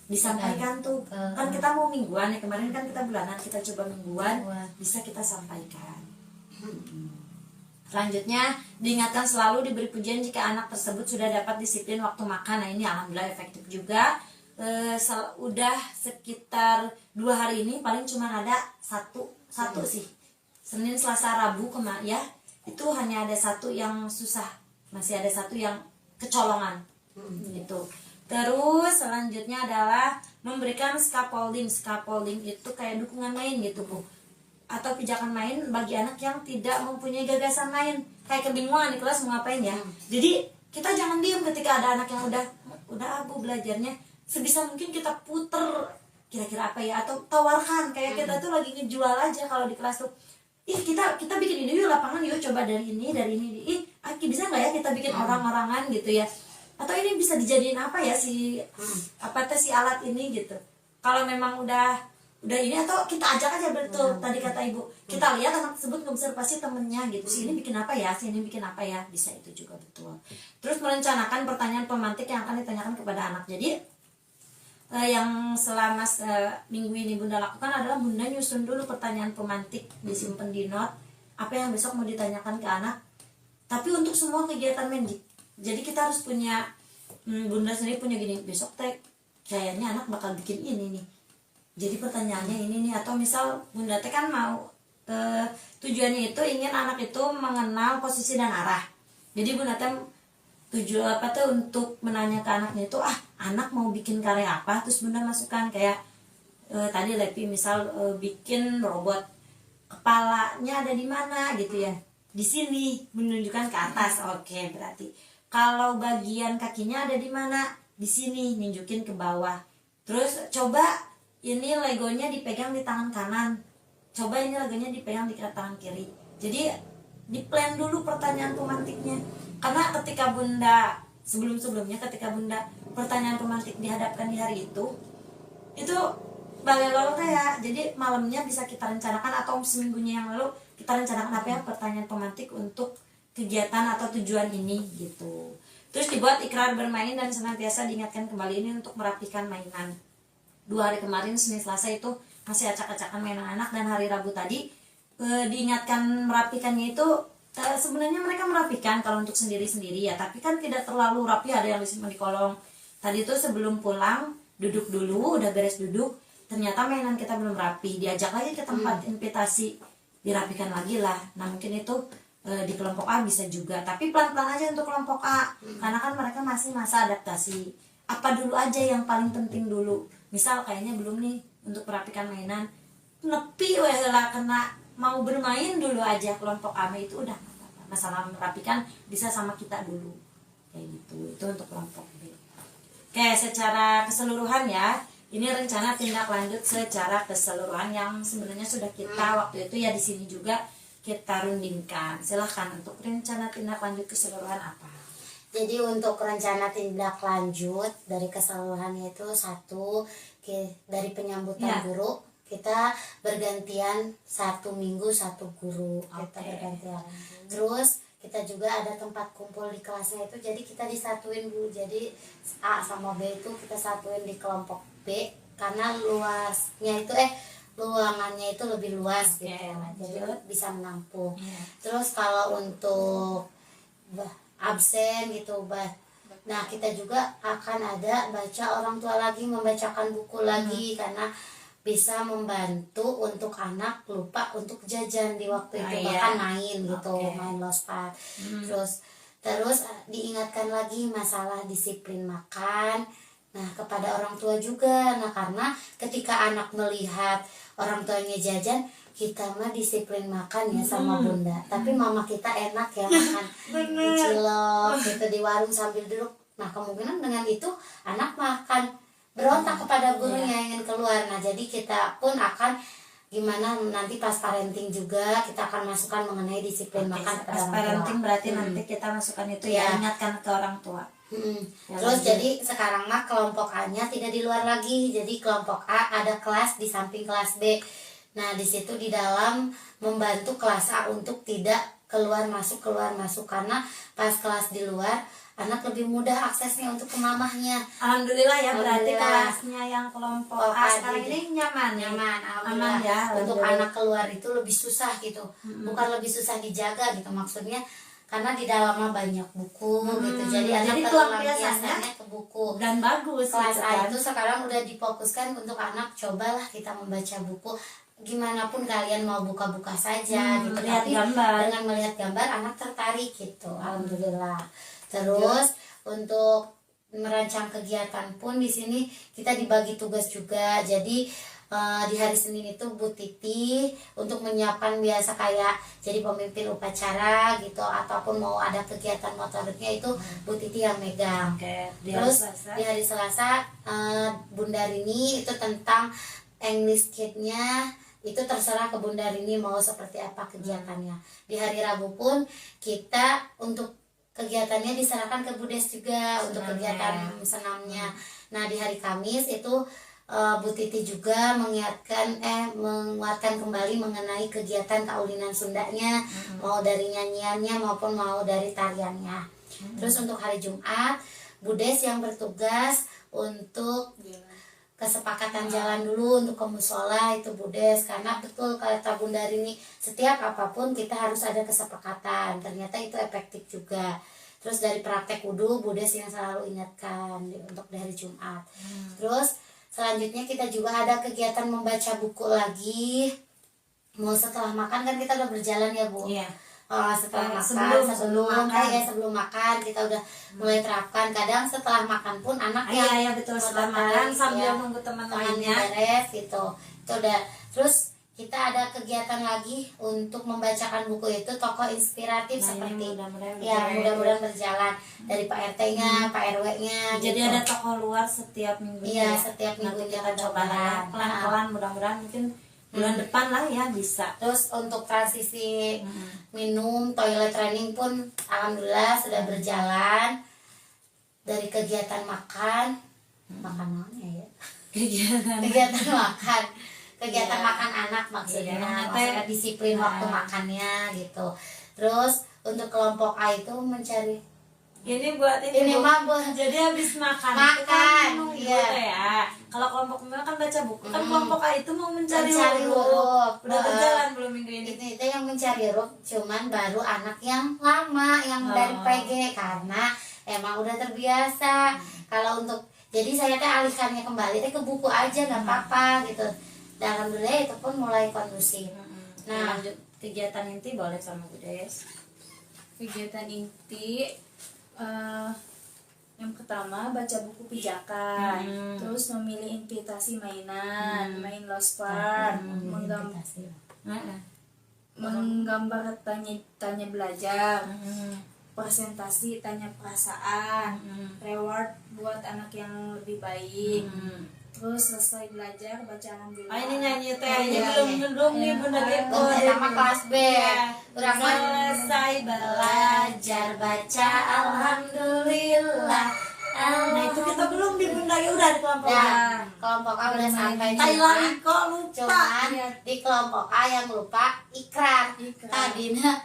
disampaikan tuh kan. Kita mau mingguan ya, kemarin kan kita bulanan, kita coba mingguan, bisa kita sampaikan. Selanjutnya diingatkan selalu diberi pujian jika anak tersebut sudah dapat disiplin waktu makan. Nah ini alhamdulillah efektif juga. Udah sekitar 2 hari ini paling cuma ada satu sih, Senin Selasa Rabu ya itu hanya ada satu yang susah, masih ada satu yang kecolongan gitu. Terus selanjutnya adalah memberikan scaffolding itu kayak dukungan main gitu Bu, atau pijakan main bagi anak yang tidak mempunyai gagasan main, kayak kebingungan di kelas mau ngapain ya. Jadi kita jangan diam ketika ada anak yang udah abu belajarnya, sebisa mungkin kita puter kira-kira apa ya, atau tawarkan kayak kita tuh lagi ngejual aja kalau di kelas tuh. Kita bikin ini yuk, lapangan yuk, coba dari ini bisa nggak ya kita bikin orang-orangan gitu ya, atau ini bisa dijadiin apa ya si alat ini gitu. Kalau memang udah ini, atau kita ajak aja betul tadi kata ibu, kita lihat anak tersebut ngobservasi temennya gitu, si ini bikin apa ya, si ini bikin apa ya, bisa itu juga betul. Terus merencanakan pertanyaan pemantik yang akan ditanyakan kepada anak. Jadi yang selama minggu ini Bunda lakukan adalah Bunda nyusun dulu pertanyaan pemantik, disimpan di note apa yang besok mau ditanyakan ke anak, tapi untuk semua kegiatan magic. Jadi kita harus punya, Bunda sendiri punya gini, besok teh kayaknya anak bakal bikin ini nih, jadi pertanyaannya ini nih. Atau misal Bunda teh kan mau tujuannya itu ingin anak itu mengenal posisi dan arah. Jadi Bunda teh tujuan untuk menanya ke anaknya itu, anak mau bikin karya apa, terus Bunda masukkan kayak tadi Lepi misal bikin robot, kepalanya ada di mana gitu ya, di sini menunjukkan ke atas. Oke, berarti kalau bagian kakinya ada di mana, di sini nunjukin ke bawah. Terus coba ini legonya dipegang di tangan kanan, coba ini legonya dipegang di tangan kiri. Jadi di plan dulu pertanyaan pemantiknya, karena ketika Bunda sebelumnya ketika Bunda pertanyaan pemantik dihadapkan di hari itu balelo ya. Jadi malamnya bisa kita rencanakan, atau seminggunya yang lalu kita rencanakan apa ya pertanyaan pemantik untuk kegiatan atau tujuan ini gitu. Terus dibuat ikrar bermain dan senantiasa diingatkan kembali ini untuk merapikan mainan. 2 hari kemarin Senin Selasa itu masih acak-acakan mainan anak, dan hari Rabu tadi diingatkan merapikannya itu. Sebenarnya mereka merapikan kalau untuk sendiri-sendiri ya, tapi kan tidak terlalu rapi, ada yang disimpan di kolong. Tadi itu sebelum pulang duduk dulu, udah beres duduk, ternyata mainan kita belum rapi, diajak lagi ke tempat invitasi, dirapikan lagi lah. Nah mungkin itu di kelompok A bisa juga, tapi pelan-pelan aja untuk kelompok A, karena kan mereka masih masa adaptasi. Apa dulu aja yang paling penting dulu, misal kayaknya belum nih untuk merapikan mainan, nepi lah kena mau bermain dulu aja kelompok A itu udah apa-apa. Masalah merapikan bisa sama kita dulu kayak gitu. Itu untuk kelompok B. Oke, secara keseluruhan ya, ini rencana tindak lanjut secara keseluruhan yang sebenarnya sudah kita waktu itu ya di sini juga kita rundingkan. Silahkan untuk rencana tindak lanjut keseluruhan apa? Jadi untuk rencana tindak lanjut dari keseluruhannya itu dari penyambutan guru, kita bergantian 1 minggu 1 guru, kita bergantian. Terus kita juga ada tempat kumpul di kelasnya itu, jadi kita disatuin Bu. Jadi A sama B itu kita satuin di kelompok B karena luangannya itu lebih luas gitu, jadi bisa menampung. Terus kalau untuk absen gitu, nah kita juga akan ada baca orang tua lagi, membacakan buku lagi, karena bisa membantu untuk anak lupa untuk jajan di waktu itu, bahkan main gitu, main lospat. Terus diingatkan lagi masalah disiplin makan, nah kepada orang tua juga. Nah karena ketika anak melihat orang tuanya jajan, kita mah disiplin makan ya sama Bunda, tapi mama kita enak ya makan di cilok gitu di warung sambil duduk. Nah kemungkinan dengan itu anak makan berontak kepada gurunya ingin keluar. Nah jadi kita pun akan gimana nanti pas parenting juga kita akan masukkan mengenai disiplin makan pada Pas orang tua. parenting berarti nanti kita masukkan itu ya, Iya. ingatkan ke orang tua. Ya, Terus lanjut. jadi sekarang mah kelompok A-nya tidak di luar lagi. Jadi kelompok A ada kelas di samping kelas B. Nah, di situ di dalam membantu kelas A untuk tidak keluar masuk karena pas kelas di luar anak lebih mudah aksesnya untuk ke mamahnya. Alhamdulillah ya, berarti Alhamdulillah. kelasnya yang kelompok Oh, A sekarang jadi ini nyaman ya? Nyaman, Aman alhamdulillah. ya, Untuk alhamdulillah. anak keluar itu lebih susah gitu. Bukan lebih susah dijaga gitu maksudnya, karena di dalamnya banyak buku gitu. Jadi anak pelampiasannya ke buku. dan bagus Kelas gitu A kan. itu sekarang udah difokuskan untuk anak, cobalah kita membaca buku. Gimana pun kalian mau buka-buka saja gitu, lihat tapi gambar. dengan melihat gambar anak tertarik gitu. Alhamdulillah. Terus untuk merancang kegiatan pun di sini kita dibagi tugas juga. Jadi di hari Senin itu Bu Titi untuk menyiapkan biasa kayak jadi pemimpin upacara gitu, ataupun mau ada kegiatan motoriknya itu Bu Titi yang megang. Oke, di hari Terus Selasa. di hari Selasa Bunda Rini itu tentang English Kid-nya, itu terserah ke Bunda Rini mau seperti apa kegiatannya. Di hari Rabu pun kita untuk kegiatannya diserahkan ke Budes juga untuk kegiatan senamnya. Nah, di hari Kamis itu Bu Titi juga menguatkan kembali mengenai kegiatan kaulinan Sundanya, mau dari nyanyiannya maupun mau dari tariannya. Terus untuk hari Jumat, Budes yang bertugas untuk kesepakatan jalan dulu untuk ke musola itu Budes, karena betul kata Bunda Rini, setiap apapun kita harus ada kesepakatan. Ternyata itu efektif juga. Terus dari praktek wudhu Budes yang selalu ingatkan untuk dari Jumat. Terus selanjutnya kita juga ada kegiatan membaca buku lagi. Mau setelah makan kan kita udah berjalan ya Bu. Iya. Setelah makan, sebelum sebelum makan kita udah mulai terapkan. Kadang setelah makan pun anak yang Iya betul, setelah makan sambil nunggu teman lainnya. beres gitu. Itu udah. Terus kita ada kegiatan lagi untuk membacakan buku itu tokoh inspiratif seperti mudah-mudahan berjalan dari Pak RT-nya, Pak RW-nya. Jadi gitu. ada tokoh luar setiap minggunya. Iya, setiap Nanti minggunya kita coba lah ya, pelan-pelan, mudah-mudahan mungkin bulan depan lah ya bisa. Terus untuk transisi minum, toilet training pun alhamdulillah sudah berjalan. Dari kegiatan makan namanya ya. Kegiatan makan anak maksudnya, Iya, maksudnya disiplin waktu makannya gitu. Terus untuk kelompok A itu mencari Ini buat ini Bu. mah buat Jadi habis makan, Makan, itu kan nunggu iya. ya. Kalau kelompok B kan baca buku, kan kelompok A itu mau mencari huruf. huruf. Udah berjalan belum minggu ini? Itu yang mencari huruf, cuman baru anak yang lama yang dari PG karena emang udah terbiasa. Kalau untuk jadi saya teh alihkannya kembali ke buku aja nggak apa-apa gitu. Dan alhamdulillah itu pun mulai kondusif. Nah, lanjut kegiatan inti boleh sama Bu Des. Kegiatan inti yang pertama baca buku pijakan, terus memilih invitasi mainan, main lost part, menggambar tanya belajar, presentasi tanya perasaan, reward buat anak yang lebih baik. Terus selesai belajar baca alhamdulillah. Ini nyanyi teh, ini belum nih Bunda Depo. Sama kelas B. Kurang Selesai belajar baca alhamdulillah. Nah itu kita belum di Bunda ya, udah di kelompok A. Nah, kelompok A udah sampai Thailand kok lupa. cuman di kelompok A yang lupa ikrar. Tadinya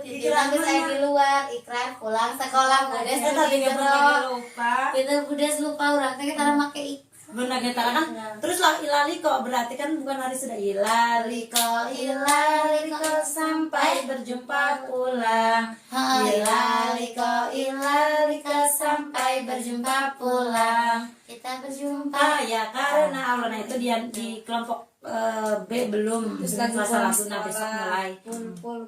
Titi Ikrar saya di luar, ikrar pulang sekolah Budes Kita tadi nggak pernah lupa. Kita Budes lupa orang teh kita make ikrar. Bunda kita kan terus lah ilali kok, berarti kan bukan hari sudah ilali kok sampai berjumpa pulang. Ilali kok sampai berjumpa pulang. Kita berjumpa Ya karena Allah. Nah itu dia di kelompok B belum. Terus lagi Selasa pulang Laguna besok sekolah, mulai.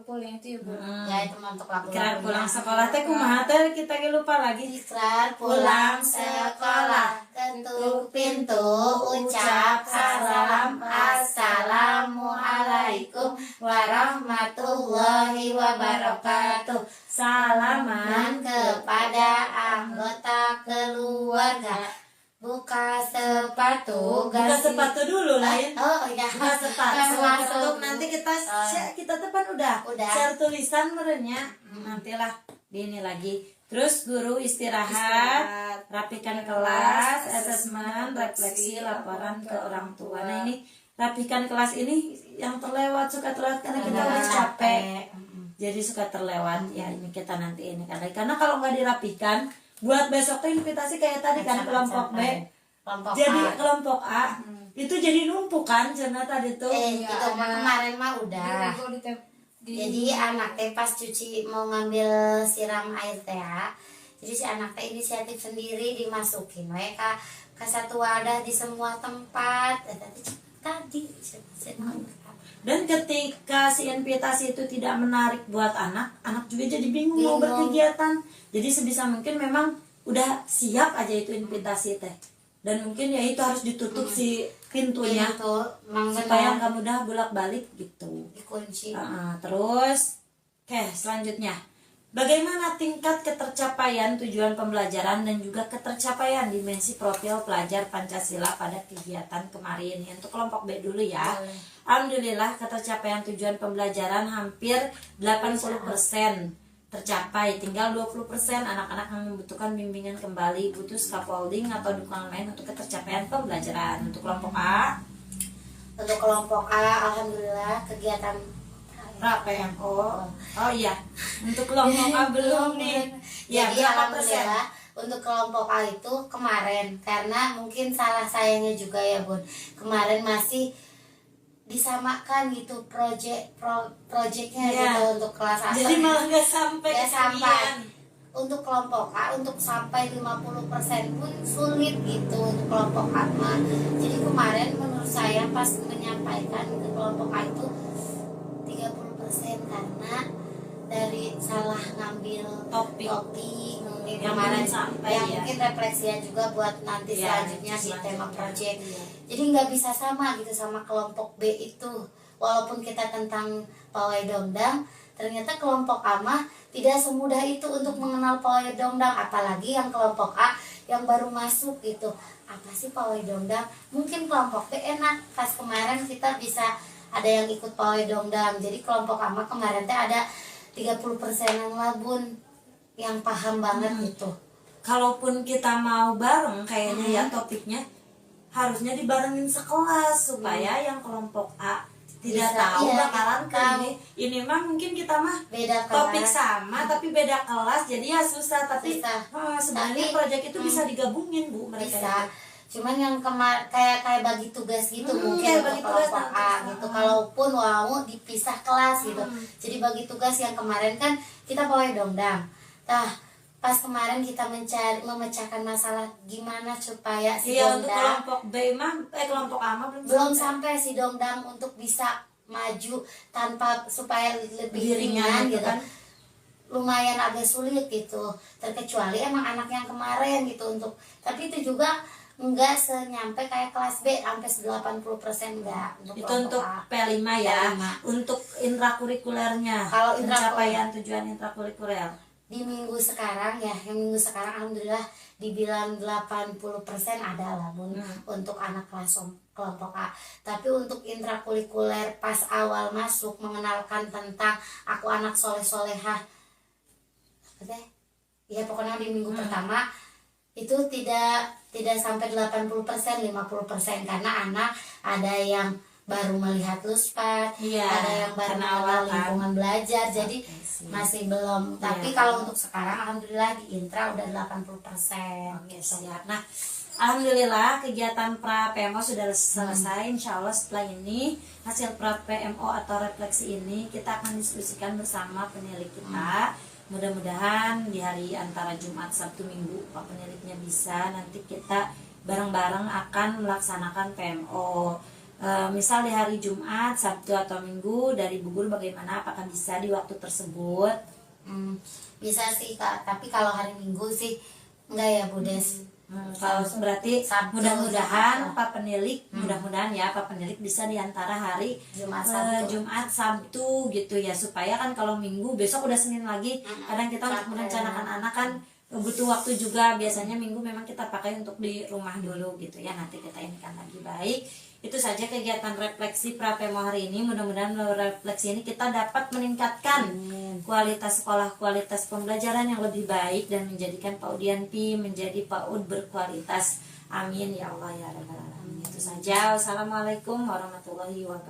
pul yang itu ya Bu. ya itu untuk lagu Ikrar pulang sekolah teh kumaha teh kita ge lupa lagi. ikrar pulang sekolah, ketuk pintu ucap salam, assalamualaikum warahmatullahi wabarakatuh. Salaman Kepada anggota keluarga, buka sepatu sepatu, buka sepatu dulu lain. Oh iya. Buka sepatu. Masuk. Nanti kita depan udah. Udah. Share tulisan merenya. Nantilah di ini lagi. Terus guru istirahat, rapikan kelas, asesmen, refleksi, laporan ke orang tua. Nah ini rapikan kelas ini yang terlewat, suka terlewat karena kita udah capek. Jadi suka terlewat. Ya ini kita nanti ini karena kalau nggak dirapikan, buat besok tuh invitasi kayak tadi kan kelompok B. Jadi kelompok A itu jadi numpuk kan karena tadi tuh. Itu kemarin mah udah. Jadi anak teh pas cuci mau ngambil siram air teh ya. Jadi si anak teh inisiatif sendiri dimasukin mereka ke satu wadah di semua tempat. Tadi Dan ketika si invitasi itu tidak menarik buat anak juga jadi bingung mau berkegiatan. Jadi sebisa mungkin memang udah siap aja itu invitasi teh. Dan mungkin ya itu harus ditutup si pintunya supaya nggak mudah bolak-balik gitu. Dikunci. Terus selanjutnya bagaimana tingkat ketercapaian tujuan pembelajaran dan juga ketercapaian dimensi profil pelajar Pancasila pada kegiatan kemarin. Untuk kelompok B dulu ya. Alhamdulillah ketercapaian tujuan pembelajaran hampir 80% tercapai, tinggal 20% anak-anak yang membutuhkan bimbingan kembali, butuh scaffolding atau dukungan lain untuk ketercapaian pembelajaran. Untuk kelompok A, alhamdulillah kegiatan PMO. Oh iya, untuk kelompok A belum nih. Ya, Jadi berapa persen? alhamdulillah untuk kelompok A itu kemarin, karena mungkin salah sayanya juga ya Bun, kemarin masih disamakan gitu projectnya gitu untuk kelas A. Jadi malah nggak sampai sampai untuk kelompok A untuk sampai 50% pun sulit gitu untuk kelompok A. Jadi kemarin menurut saya pas menyampaikan ke kelompok A itu 30% karena dari salah ngambil topik mungkin yang kemarin sampai ya. Mungkin refleksian juga buat nanti selanjutnya di tema project. Jadi nggak bisa sama gitu sama kelompok B itu. Walaupun kita tentang pawai dongdang, ternyata kelompok A mah tidak semudah itu untuk mengenal pawai dongdang, apalagi yang kelompok A yang baru masuk gitu. Apa sih pawai dongdang? Mungkin kelompok B enak, pas kemarin kita bisa ada yang ikut pawai dongdang. Jadi kelompok A mah kemarin teh ada 30% yang labun yang paham banget gitu. Kalaupun kita mau bareng kayaknya ya topiknya harusnya dibarengin sekelas supaya yang kelompok A tidak tahu bakalan ke ini mah mungkin kita mah beda topik kelas. Sama tapi beda kelas jadi ya susah tapi sebenarnya proyek itu bisa digabungin Bu mereka bisa. Cuman yang kayak bagi tugas gitu mungkin kayak untuk bagi tugas kelompok A gitu. Kalaupun mau dipisah kelas gitu. Jadi bagi tugas yang kemarin kan kita pawai dongdang. Pas kemarin kita memecahkan masalah gimana supaya si dongdang untuk kelompok B mah kelompok A mah belum sampai si dongdang untuk bisa maju tanpa supaya lebih ringan gitu kan. Lumayan agak sulit gitu. Terkecuali emang anak yang kemarin gitu untuk, tapi itu juga enggak senyampe kayak kelas B sampai 80% enggak untuk itu untuk P5 ya. P5. Untuk intrakurikulernya kalau pencapaian tujuan intrakurikuler di minggu sekarang ya, yang minggu sekarang alhamdulillah dibilang 80% ada lah Bun untuk anak kelas kelompok A. Tapi untuk intrakurikuler pas awal masuk mengenalkan tentang aku anak soleh-solehah ya pokoknya di minggu pertama itu tidak sampai 80%, 50% karena anak ada yang baru melihat Luspat, ada yang baru mengenal lingkungan belajar, jadi masih belum. Tapi kalau untuk sekarang alhamdulillah di intra udah 80%. Siap. Nah, alhamdulillah kegiatan pra PMO sudah selesai. Insya Allah setelah ini hasil pra PMO atau refleksi ini kita akan diskusikan bersama penilik kita. Mudah-mudahan di hari antara Jumat, Sabtu, Minggu Pak peniliknya bisa, nanti kita bareng-bareng akan melaksanakan PMO. Misal di hari Jumat, Sabtu atau Minggu dari Bu Guru bagaimana, apakah bisa di waktu tersebut? Bisa sih Kak, tapi kalau hari Minggu sih enggak ya Bu Des. Kalau berarti mudah-mudahan Pak Penilik, mudah-mudahan ya Pak Penilik bisa di antara hari Jumat, Sabtu gitu ya, supaya kan kalau Minggu besok udah Senin lagi, kadang kita untuk merencanakan anak kan butuh waktu juga, biasanya minggu memang kita pakai untuk di rumah dulu gitu ya, nanti kita inikan lagi. Baik, itu saja kegiatan refleksi Prapemo hari ini. Mudah-mudahan melalui refleksi ini kita dapat meningkatkan kualitas sekolah, kualitas pembelajaran yang lebih baik, dan menjadikan PAUD Yanti menjadi PAUD berkualitas. Amin ya Allah ya Rabbal Alamin. Itu saja. Wassalamualaikum warahmatullahi wabarakatuh.